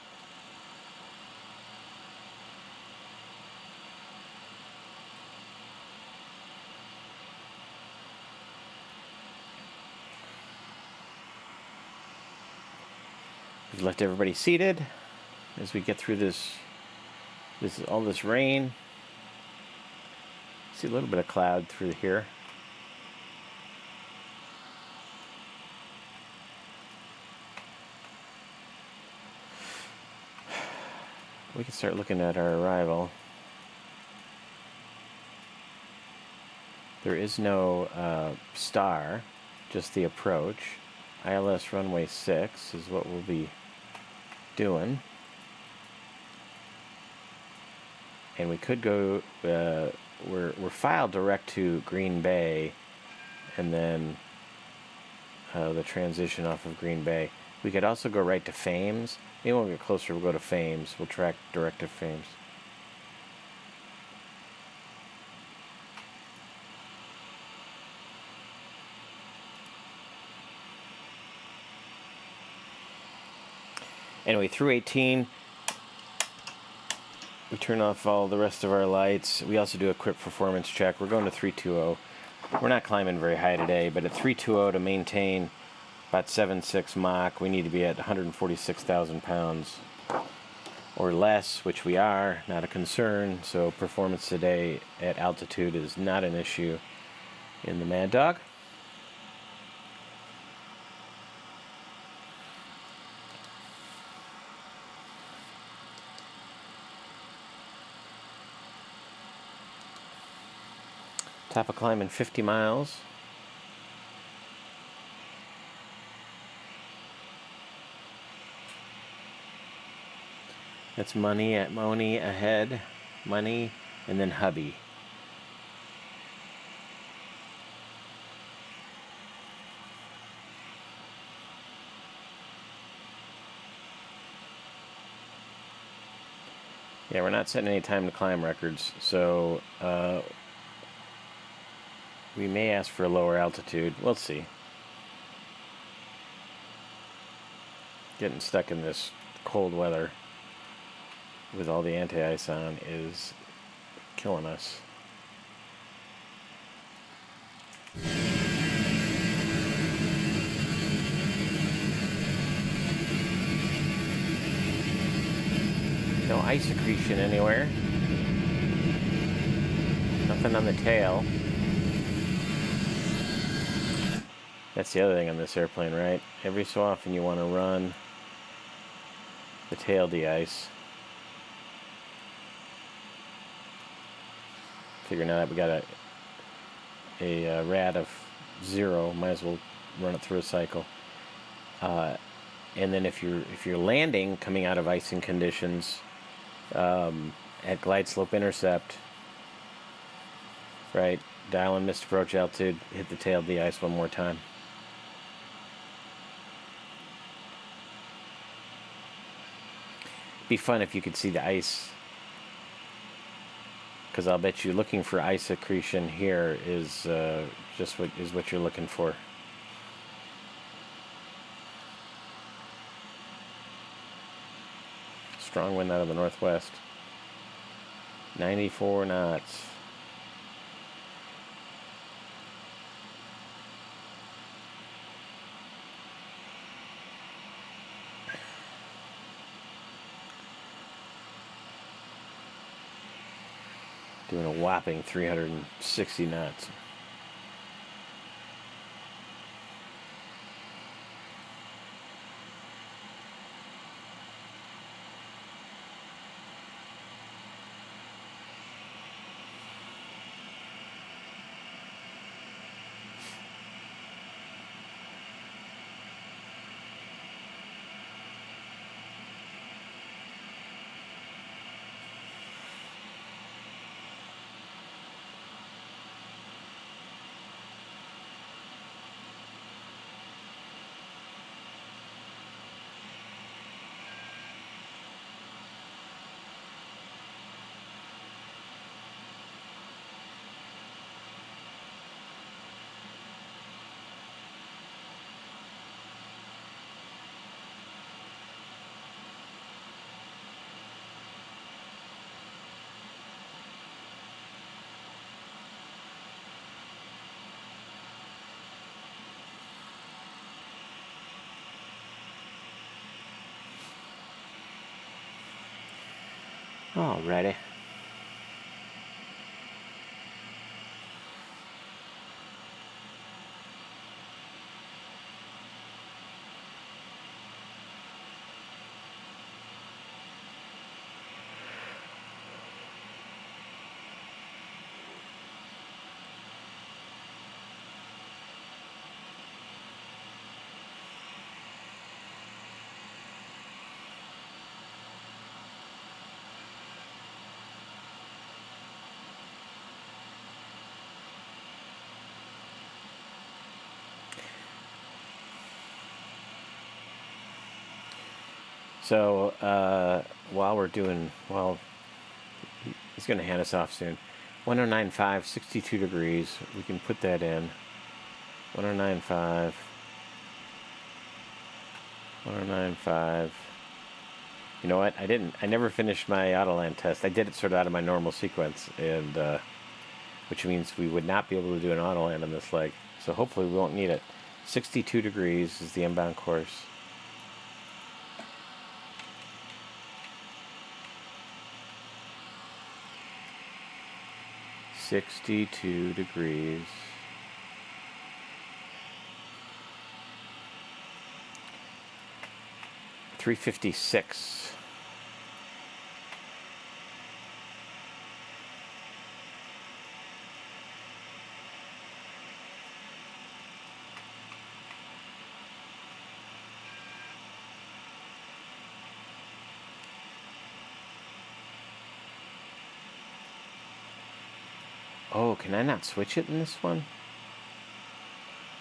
We've left everybody seated as we get through all this rain. See a little bit of cloud through here. We can start looking at our arrival. There is no star, just the approach. ILS runway 6 is what we'll be doing. And we could go, we're filed direct to Green Bay, and then the transition off of Green Bay. We could also go right to Fames. Maybe when we get closer, we'll go to Fames. We'll track direct to Fames. Anyway, through 18, we turn off all the rest of our lights. We also do a quick performance check. We're going to 320. We're not climbing very high today, but at 320 to maintain about 7.6 Mach, we need to be at 146,000 pounds or less, which we are, not a concern. So performance today at altitude is not an issue in the Mad Dog. Top of climbing 50 miles. That's Money at Moni ahead. Money, and then Hubby. Yeah, we're not setting any time to climb records, so we may ask for a lower altitude. We'll see. Getting stuck in this cold weather with all the anti-ice on is killing us. No ice accretion anywhere. Nothing on the tail. That's the other thing on this airplane, right? Every so often you want to run the tail de-ice. Figure now that we got a rad of 0, might as well run it through a cycle. And then if you're landing coming out of icing conditions at glide slope intercept, right? Dial in missed approach altitude, hit the tail de-ice one more time. Be fun if you could see the ice, because I'll bet you looking for ice accretion here is just what you're looking for. Strong wind out of the northwest. 94 knots. Doing a whopping 360 knots. Alrighty. So, while he's going to hand us off soon. 1095, 62 degrees. We can put that in. 1095. 1095. You know what? I never finished my Autoland test. I did it sort of out of my normal sequence, and which means we would not be able to do an Autoland on this leg. So hopefully we won't need it. 62 degrees is the inbound course. $62 degrees. $356. Oh, can I not switch it in this one?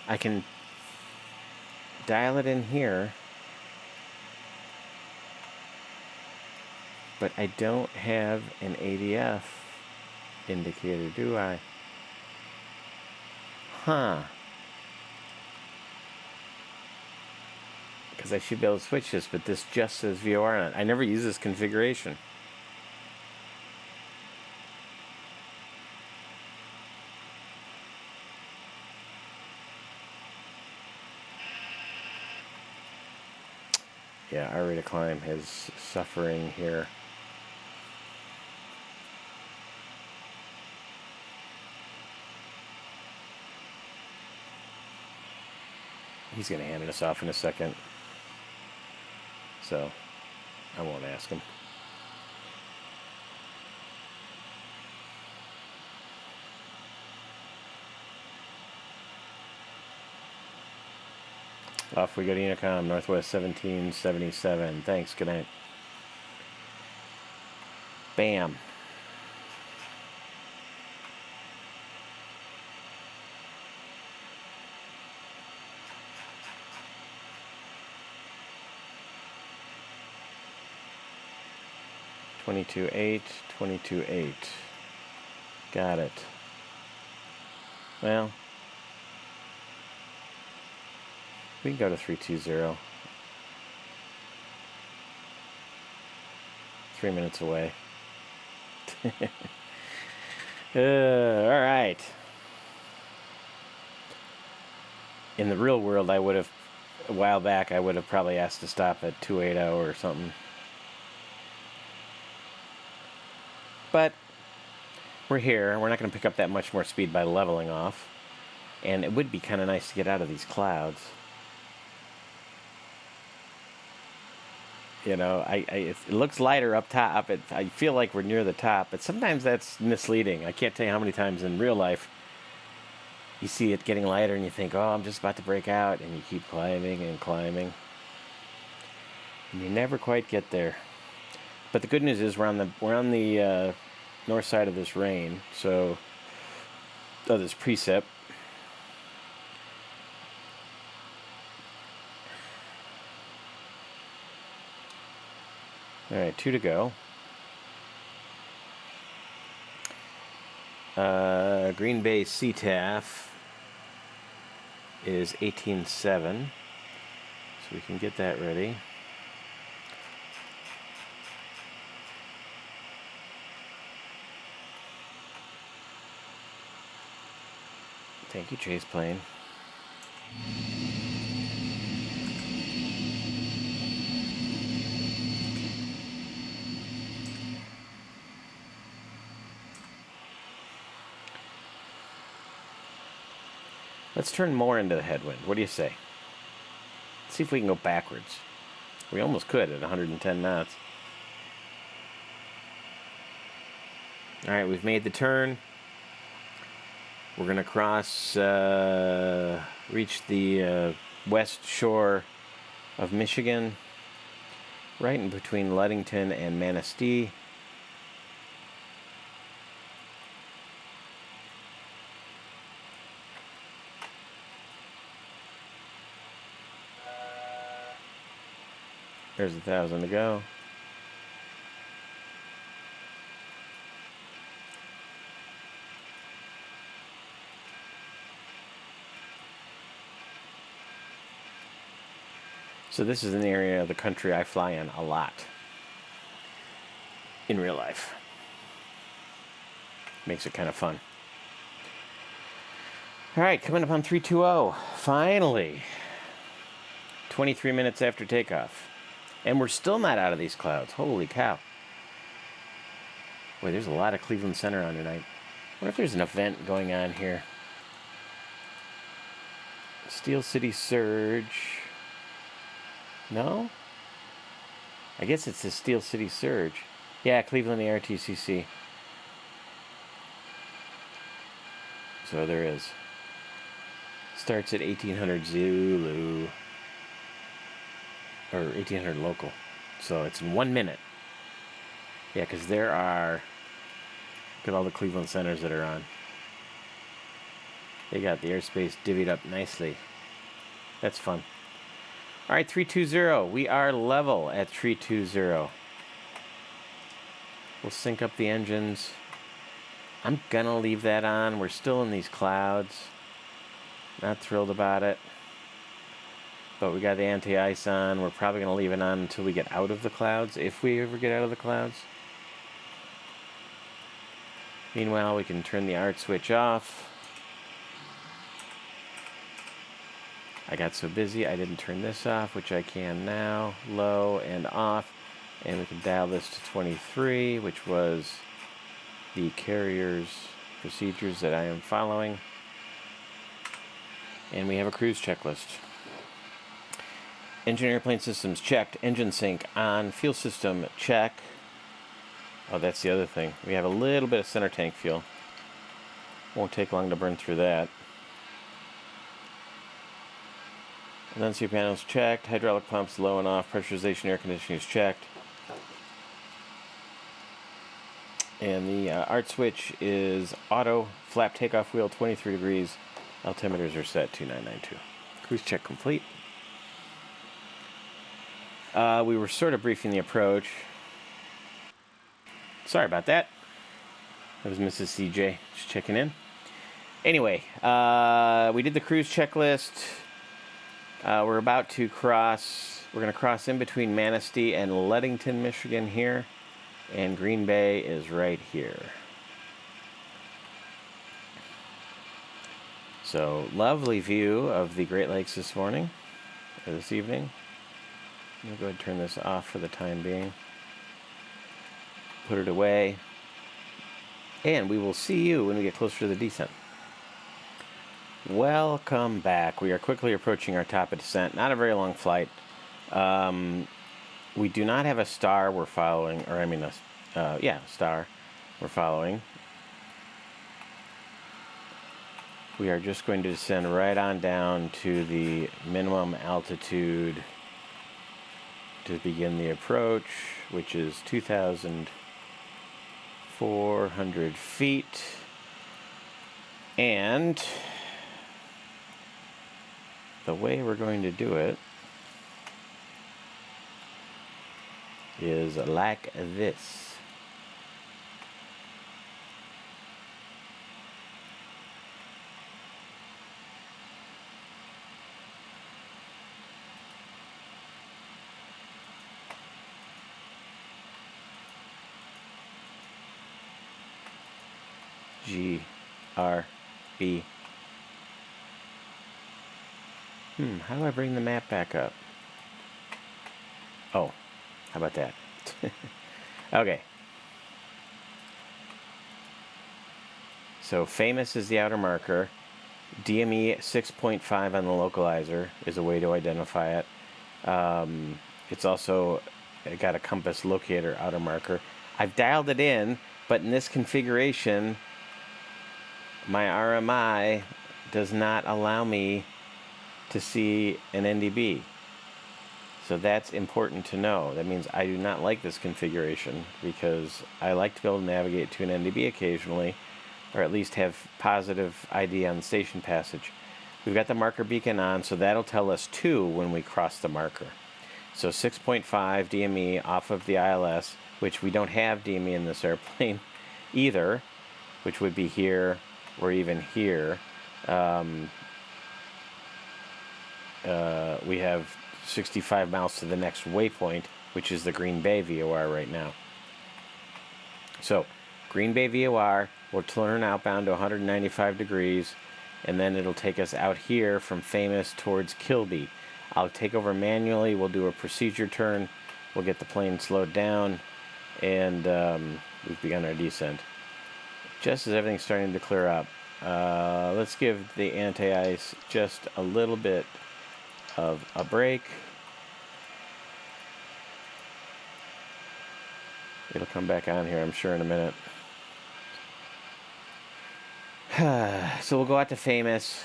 I can dial it in here, but I don't have an ADF indicator, do I? Huh. Because I should be able to switch this, but this just says VOR on it. I never use this configuration. Yeah, our rate of climb is suffering here. He's going to hand us off in a second, so I won't ask him. Off we go to Unicom, Northwest 1777. Thanks, good night. Bam. $22.8, $22.8. Got it. Well, we can go to 320. 3 minutes away. All right. In the real world, I would have, a while back, I would have probably asked to stop at 280 or something. But we're here. We're not going to pick up that much more speed by leveling off. And it would be kind of nice to get out of these clouds. You know, it looks lighter up top. I feel like we're near the top, but sometimes that's misleading. I can't tell you how many times in real life you see it getting lighter and you think, oh, I'm just about to break out, and you keep climbing and climbing. And you never quite get there. But the good news is we're on the north side of this rain, so this precip. All right, 2 to go. Green Bay CTAF is 18.7, so we can get that ready. Thank you, Chase Plane. Let's turn more into the headwind. What do you say? See if we can go backwards. We almost could at 110 knots. Alright, we've made the turn. We're going to cross, reach the west shore of Michigan, right in between Ludington and Manistee. There's 1,000 to go. So this is an area of the country I fly in a lot in real life. Makes it kind of fun. All right, coming up on 320. Finally, 23 minutes after takeoff. And we're still not out of these clouds. Holy cow. Boy, there's a lot of Cleveland Center on tonight. I wonder if there's an event going on here. Steel City Surge. No? I guess it's the Steel City Surge. Yeah, Cleveland ARTCC. So there is. Starts at 1800 Zulu. Or 1800 local. So it's in 1 minute. Yeah, because there are... Look at all the Cleveland centers that are on. They got the airspace divvied up nicely. That's fun. All right, 320. We are level at 320. We'll sync up the engines. I'm gonna leave that on. We're still in these clouds. Not thrilled about it. But we got the anti-ice on. We're probably gonna leave it on until we get out of the clouds, if we ever get out of the clouds. Meanwhile, we can turn the art switch off. I got so busy I didn't turn this off, which I can now. Low and off. And we can dial this to 23, which was the carrier's procedures that I am following. And we have a cruise checklist. Engine airplane systems checked. Engine sync on. Fuel system check. Oh, that's the other thing. We have a little bit of center tank fuel. Won't take long to burn through that. Condensing panels checked. Hydraulic pumps low and off. Pressurization air conditioning is checked. And the art switch is auto. Flap takeoff wheel 23 degrees. Altimeters are set 2992. Cruise check complete. We were sort of briefing the approach. Sorry about that. That was Mrs. CJ just checking in. Anyway, we did the cruise checklist. We're about to cross. We're going to cross in between Manistee and Ludington, Michigan here. And Green Bay is right here. So, lovely view of the Great Lakes this morning, or this evening. I'm going to go ahead and turn this off for the time being. Put it away. And we will see you when we get closer to the descent. Welcome back. We are quickly approaching our top of descent. Not a very long flight. We do not have a star we're following, or I mean, star we're following. We are just going to descend right on down to the minimum altitude to begin the approach, which is 2,400 feet. And the way we're going to do it is like this. GRB. How do I bring the map back up? Oh, how about that? Okay. So famous is the outer marker. DME 6.5 on the localizer is a way to identify it. It's also got a compass locator outer marker. I've dialed it in, but in this configuration, my RMI does not allow me to see an NDB. So that's important to know. That means I do not like this configuration because I like to be able to navigate to an NDB occasionally, or at least have positive ID on the station passage. We've got the marker beacon on, so that'll tell us 2 when we cross the marker. So 6.5 DME off of the ILS, which we don't have DME in this airplane either, which would be here or even here. We have 65 miles to the next waypoint, which is the Green Bay VOR right now. So, Green Bay VOR will turn outbound to 195 degrees, and then it'll take us out here from Famous towards Kilby. I'll take over manually, we'll do a procedure turn, we'll get the plane slowed down, and we've begun our descent. Just as everything's starting to clear up, let's give the anti-ice just a little bit of a break. It'll come back on here, I'm sure, in a minute. So we'll go out to Famous,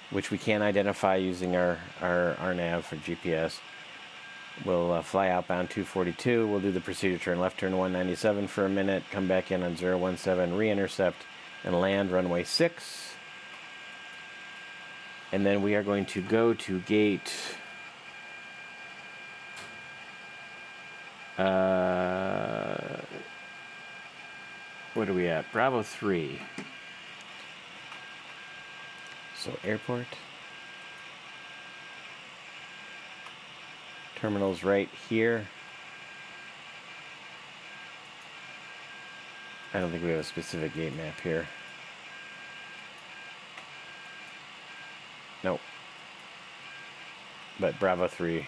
which we can identify using our nav for GPS. We'll fly outbound 242. We'll do the procedure turn, left turn 197 for a minute, come back in on 017, re-intercept, and land runway 6. And then we are going to go to gate what are we at? Bravo 3. So airport. Terminal's right here. I don't think we have a specific gate map here. Nope. But Bravo 3.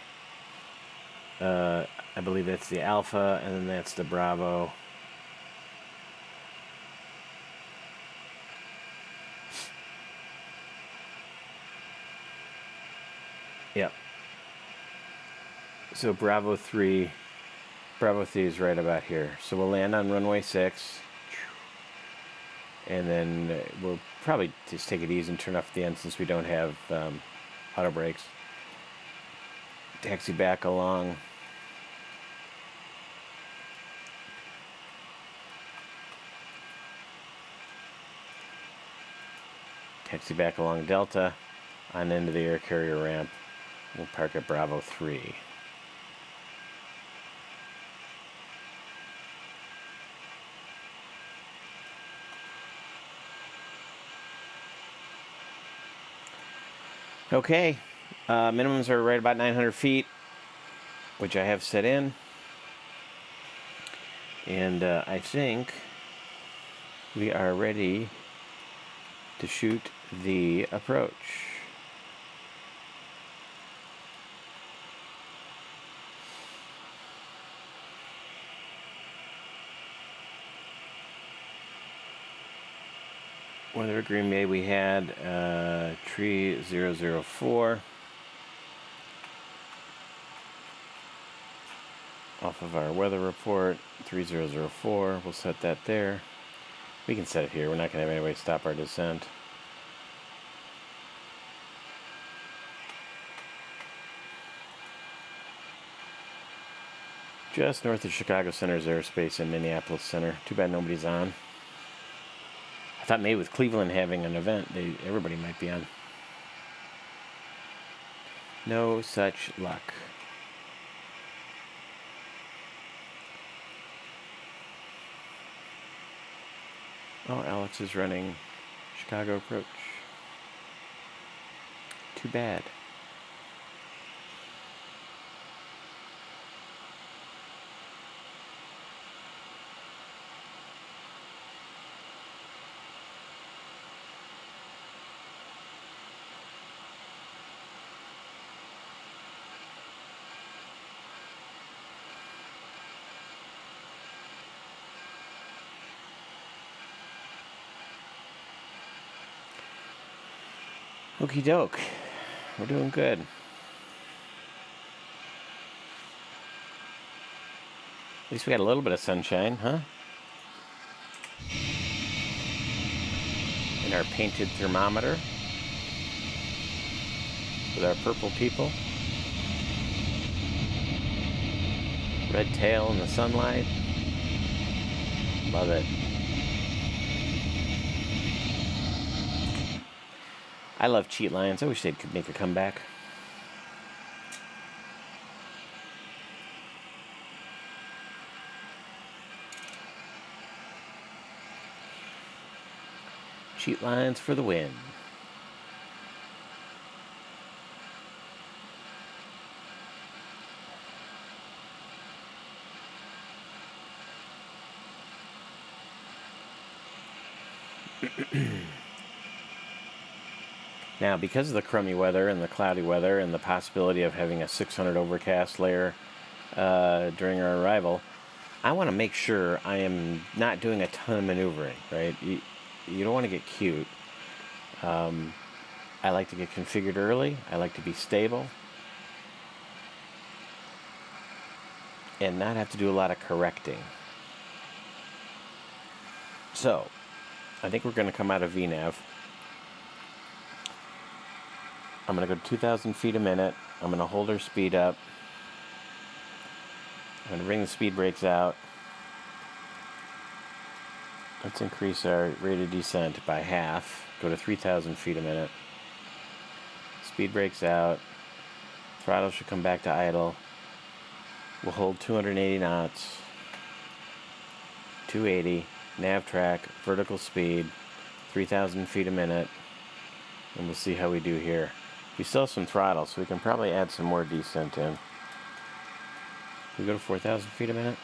I believe that's the Alpha, and then that's the Bravo. Yep. So Bravo 3 is right about here. So we'll land on runway 6. And then we'll probably just take it easy and turn off the end since we don't have auto brakes. Taxi back along. Taxi back along Delta on into the air carrier ramp. We'll park at Bravo 3. Okay, minimums are right about 900 feet, which I have set in. And I think we are ready to shoot the approach. Weather Green Bay, we had tree 004 off of our weather report, 3004. We'll set that there. We can set it here. We're not going to have any way to stop our descent. Just north of Chicago Center's airspace in Minneapolis Center. Too bad nobody's on. I thought maybe with Cleveland having an event, everybody might be on. No such luck. Oh, Alex is running Chicago approach. Too bad. Okie doke. We're doing good. At least we got a little bit of sunshine, huh? In our painted thermometer with our purple people. Red tail in the sunlight. Love it. I love cheat lines. I wish they could make a comeback. Cheat lines for the win. Now, because of the crummy weather and the cloudy weather and the possibility of having a 600 overcast layer during our arrival, I want to make sure I am not doing a ton of maneuvering, right? You don't want to get cute. I like to get configured early. I like to be stable. And not have to do a lot of correcting. So, I think we're going to come out of VNAV. I'm going to go to 2,000 feet a minute. I'm going to hold our speed up. I'm going to bring the speed brakes out. Let's increase our rate of descent by half. Go to 3,000 feet a minute. Speed brakes out. Throttle should come back to idle. We'll hold 280 knots. 280. Nav track. Vertical speed. 3,000 feet a minute. And we'll see how we do here. We still have some throttle, so we can probably add some more descent in. We go to 4,000 feet a minute.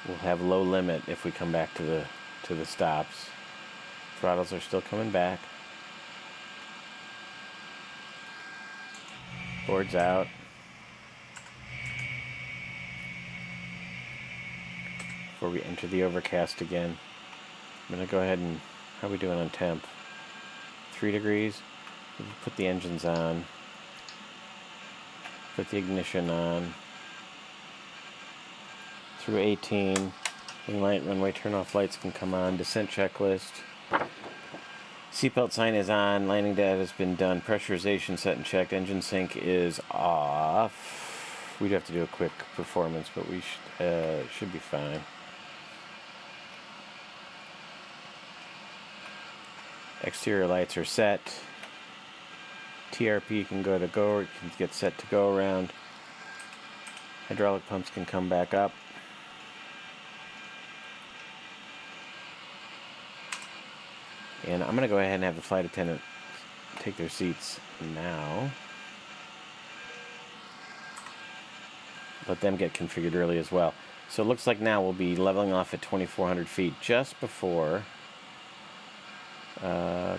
We'll have low limit if we come back to the stops. Throttles are still coming back. Boards out. Before we enter the overcast again. I'm going to go ahead and, how are we doing on temp? 3 degrees. We'll put the engines on. Put the ignition on. Through 18. Wing light, runway turn-off lights can come on. Descent checklist. Seatbelt sign is on. Landing data has been done. Pressurization set and checked. Engine sync is off. We'd have to do a quick performance, but we should be fine. Exterior lights are set. TRP can go to go. It can get set to go around. Hydraulic pumps can come back up. And I'm going to go ahead and have the flight attendant take their seats now. Let them get configured early as well. So it looks like now we'll be leveling off at 2,400 feet just before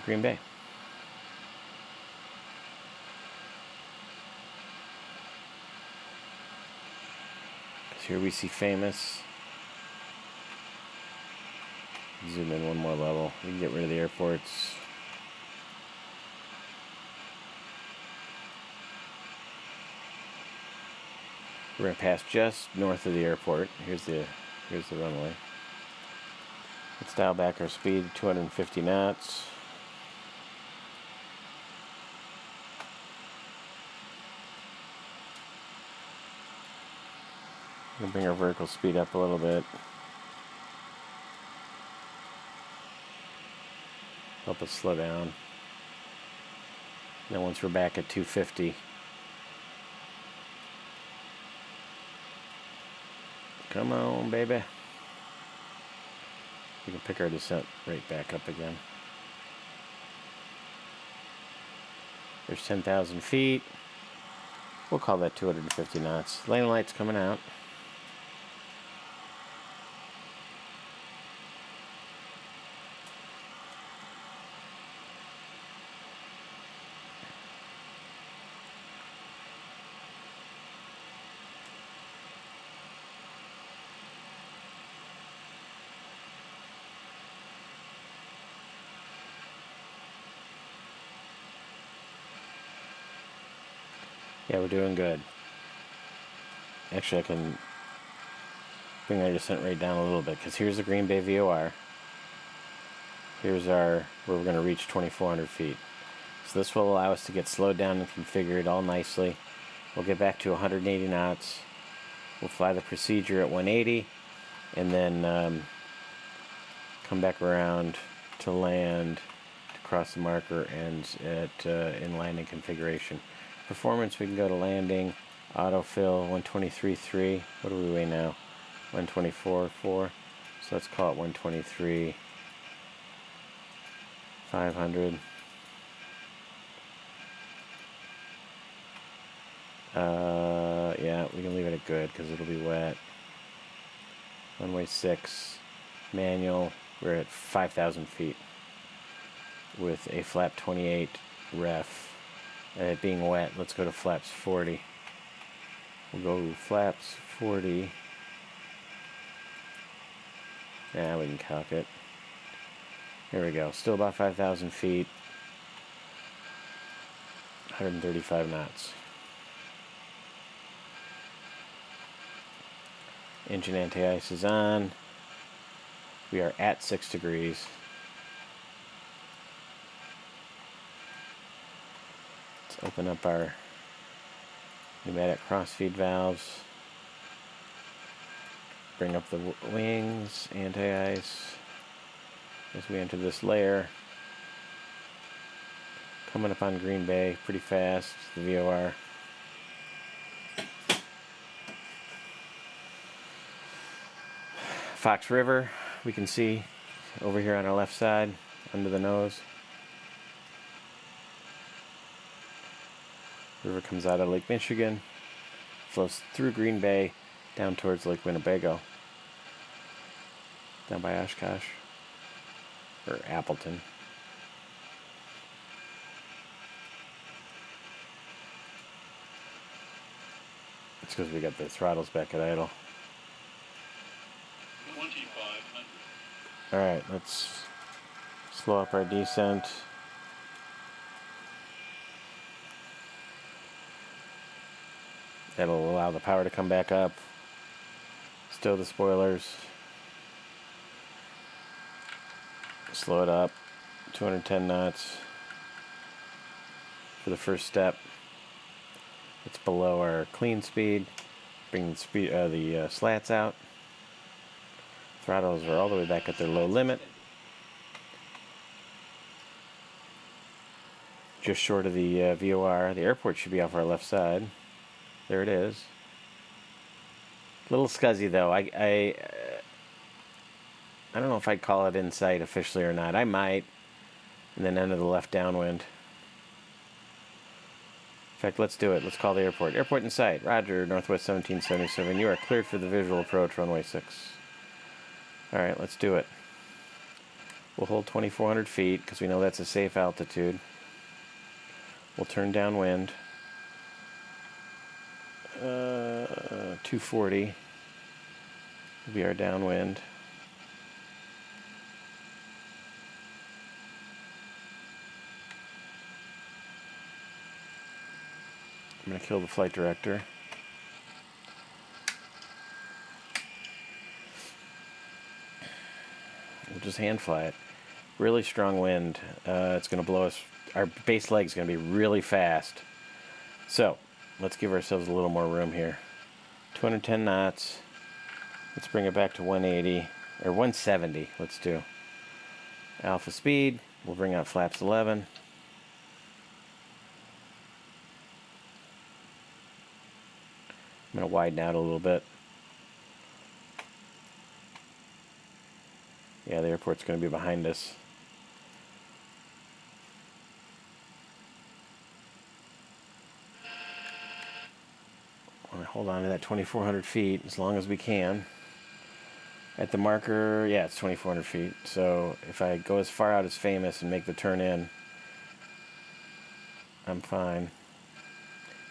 Green Bay. So here we see famous. Zoom in one more level. We can get rid of the airports. We're going to pass just north of the airport. Here's the runway. Let's dial back our speed, 250 knots. I'm going to bring our vertical speed up a little bit. Help us slow down. Then once we're back at 250, come on, baby. We can pick our descent rate back up again. There's 10,000 feet. We'll call that 250 knots. Lane light's coming out. Yeah, we're doing good. Actually, I can bring our descent rate down a little bit, because here's the Green Bay VOR. Here's where we're going to reach 2,400 feet. So this will allow us to get slowed down and configured all nicely. We'll get back to 180 knots. We'll fly the procedure at 180, and then come back around to land, to cross the marker, and in landing configuration. Performance, we can go to landing, autofill 123.3. What do we weigh now? 124.4. So let's call it 123. 500. Yeah, we can leave it at good because it'll be wet. Runway 6, manual. We're at 5,000 feet with a flap 28 ref. It being wet, let's go to flaps 40. We'll go flaps 40. Yeah, we can cock it. Here we go. Still about 5,000 feet. 135 knots. Engine anti-ice is on. We are at 6 degrees. Let's open up our pneumatic crossfeed valves. Bring up the wings, anti-ice. As we enter this layer. Coming up on Green Bay pretty fast, the VOR. Fox River, we can see over here on our left side, under the nose. River comes out of Lake Michigan, flows through Green Bay, down towards Lake Winnebago, down by Oshkosh, or Appleton. It's because we got the throttles back at idle. 2,500. Alright, let's slow up our descent. That'll allow the power to come back up. Stow the spoilers. Slow it up. 210 knots for the first step. It's below our clean speed. Bring the slats out. Throttles are all the way back at their low limit. Just short of the VOR. The airport should be off our left side. There it is. A little scuzzy though. I don't know if I'd call it in sight officially or not. I might. And then enter the left downwind. In fact, let's do it. Let's call the airport. Airport in sight. Roger, Northwest 1777. You are cleared for the visual approach, runway 6. Alright, let's do it. We'll hold 2,400 feet because we know that's a safe altitude. We'll turn downwind. 240 will be our downwind. I'm going to kill the flight director. We'll just hand fly it. Really strong wind. It's going to blow us. Our base leg is going to be really fast. So, let's give ourselves a little more room here. 210 knots. Let's bring it back to 180. Or 170. Let's do. Alpha speed. We'll bring out flaps 11. I'm going to widen out a little bit. Yeah, the airport's going to be behind us. I want to hold on to that 2,400 feet as long as we can. At the marker, yeah, it's 2,400 feet. So if I go as far out as Famous and make the turn in, I'm fine.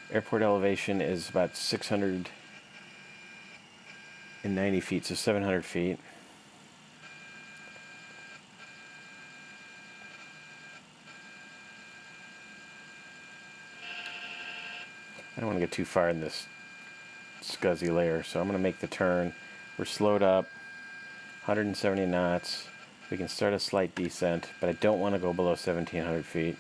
Airport elevation is about 690 feet, so 700 feet. I don't want to get too far in this scuzzy layer, so I'm going to make the turn. We're slowed up, 170 knots. We can start a slight descent, but I don't want to go below 1,700 feet.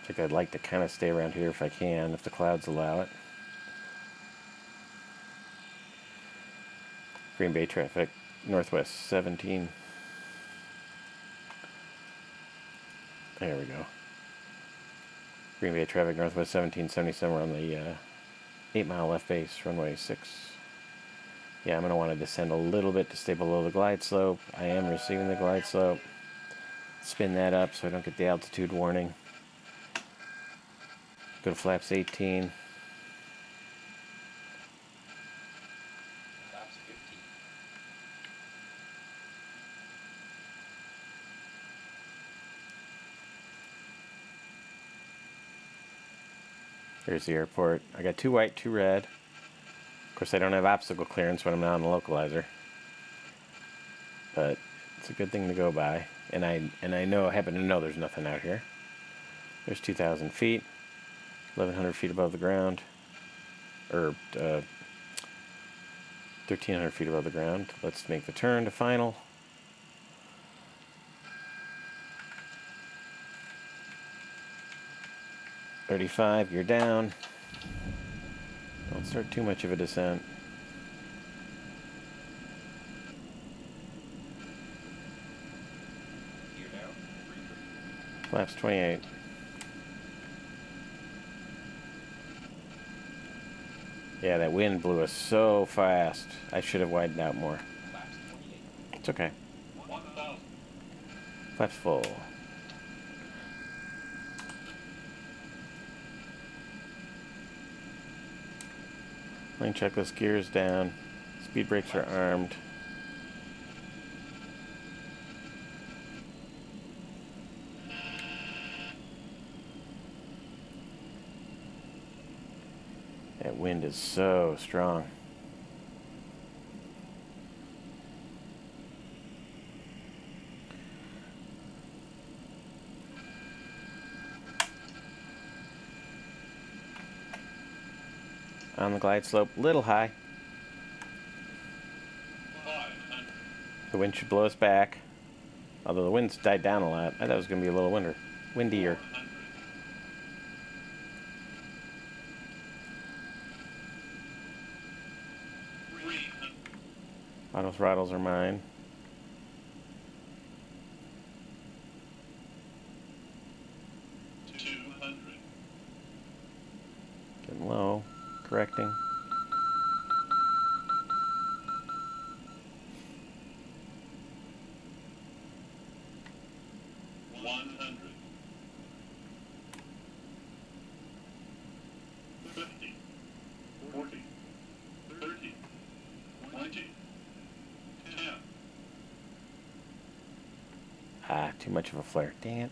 I think I'd like to kind of stay around here if I can, if the clouds allow it. Green Bay traffic, Northwest 17. There we go. Green Bay traffic, Northwest 1777. We're on the 8-mile left base, runway 6. Yeah, I'm going to want to descend a little bit to stay below the glide slope. I am receiving the glide slope. Spin that up so I don't get the altitude warning. Go to flaps 18. Flaps 15. There's the airport. I got 2 white, 2 red. Of course, I don't have obstacle clearance when I'm not on the localizer. But it's a good thing to go by. And I happen to know there's nothing out here. There's 2,000 feet. 1,100 feet above the ground. Or 1,300 feet above the ground. Let's make the turn to final. .35, you're down. Don't start too much of a descent. Gear down. 3. Flaps 28. Yeah, that wind blew us so fast. I should have widened out more. Flaps 28. It's okay. 1,000. Flaps full. Lane checklist, gears down. Speed brakes are armed. That wind is so strong. On the glide slope, little high. 500. The wind should blow us back. Although the wind's died down a lot. I thought it was going to be a little windier. 100. Auto throttles are mine. 200. Getting low. Correcting. Ah, too much of a flare. Dang it.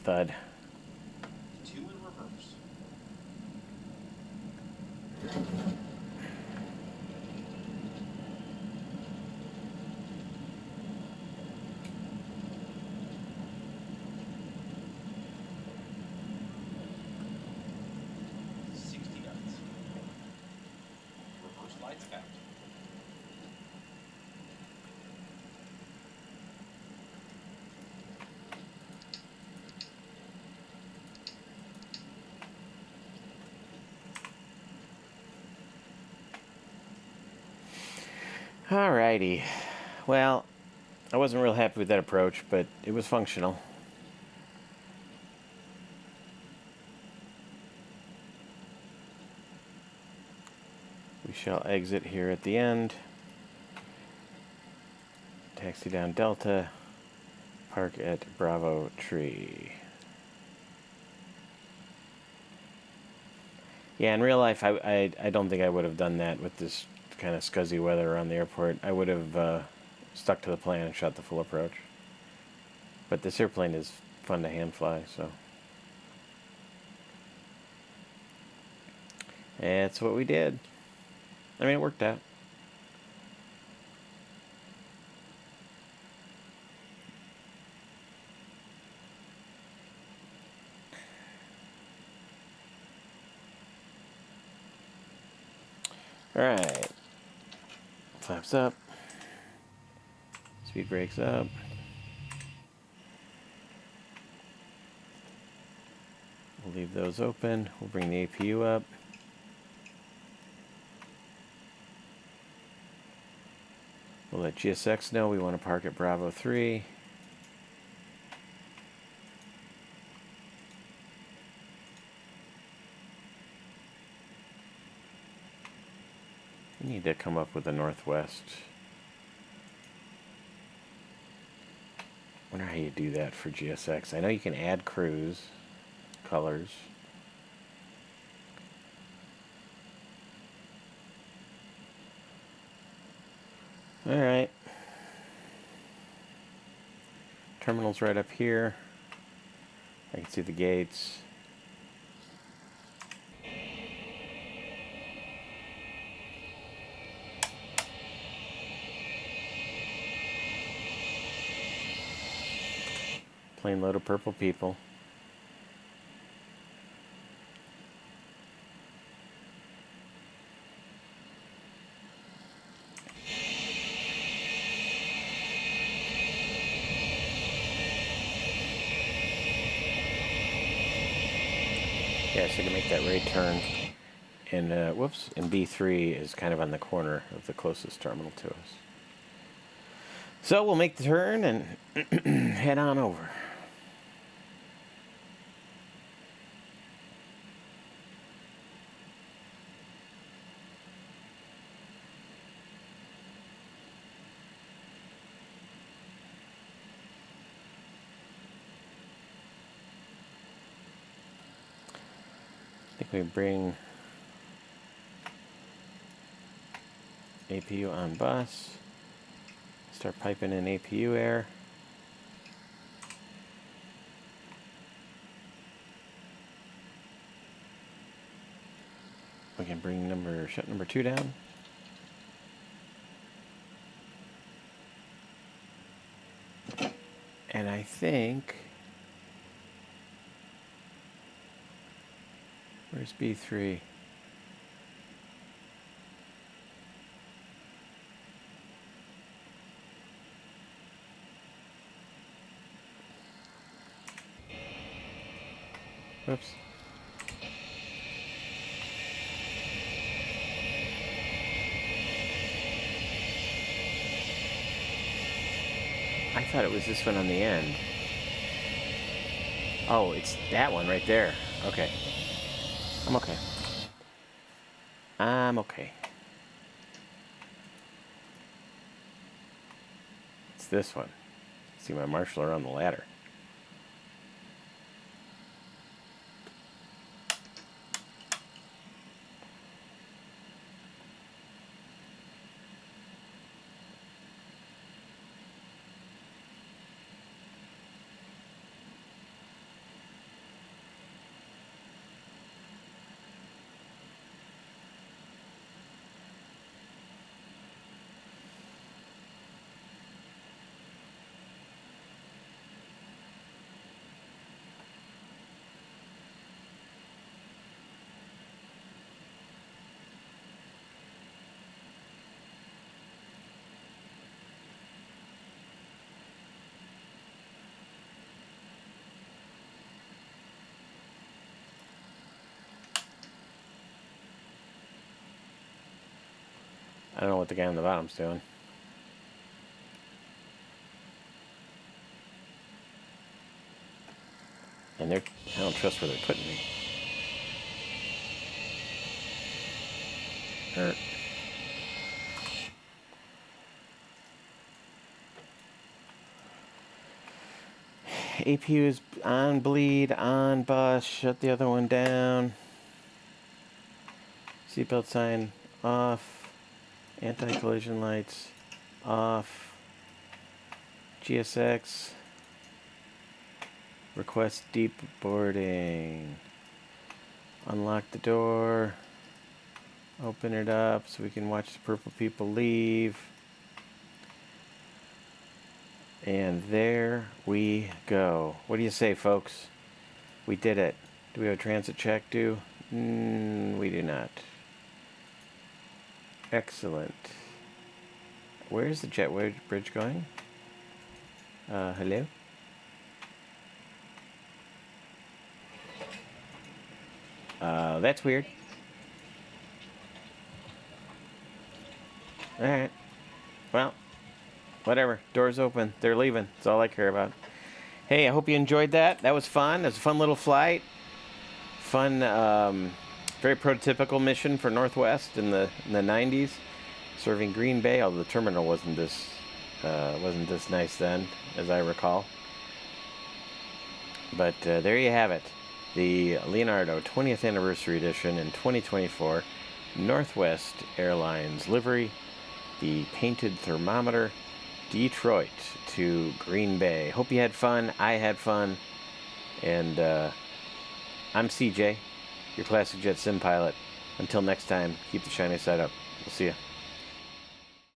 Thud. 2 in reverse. Reverse lights out. Alrighty. Well, I wasn't real happy with that approach, but it was functional. We shall exit here at the end. Taxi down Delta. Park at Bravo Tree. Yeah, in real life, I don't think I would have done that with this kind of scuzzy weather around the airport. I would have stuck to the plan and shot the full approach. But this airplane is fun to hand fly, so. That's what we did. I mean, it worked out. Alright. Flaps up. Speed brakes up. We'll leave those open. We'll bring the APU up. We'll let GSX know we want to park at Bravo 3. We need to come up with a Northwest. I wonder how you do that for GSX. I know you can add cruise colors. Alright. Terminal's right up here. I can see the gates. Plane load of purple people. Yeah, so to make that right turn. And, whoops, and B3 is kind of on the corner of the closest terminal to us. So we'll make the turn and head on over. I think we bring APU on bus. Start piping in APU air. We can bring shut number 2 down. And I think, where's B3? Whoops. I thought it was this one on the end. Oh, it's that one right there. Okay. I'm okay. I'm okay. It's this one. See my marshal around the ladder. I don't know what the guy on the bottom's doing. And I don't trust where they're putting me. APU is on bleed, on bus, shut the other one down. Seatbelt sign off. Anti-collision lights off. GSX. Request deep boarding. Unlock the door. Open it up so we can watch the purple people leave. And there we go. What do you say, folks? We did it. Do we have a transit check due? We do not. Excellent. Where's the jet bridge going? Hello? That's weird. Alright. Well, whatever. Doors open. They're leaving. That's all I care about. Hey, I hope you enjoyed that. That was fun. It was a fun little flight. Fun, very prototypical mission for Northwest in the 90s. Serving Green Bay, although the terminal wasn't this nice then, as I recall. But there you have it. The Leonardo 20th Anniversary Edition in 2024. Northwest Airlines livery. The painted thermometer. Detroit to Green Bay. Hope you had fun. I had fun. And I'm CJ, your Classic Jet Sim pilot. Until next time, keep the shiny side up. We'll see ya.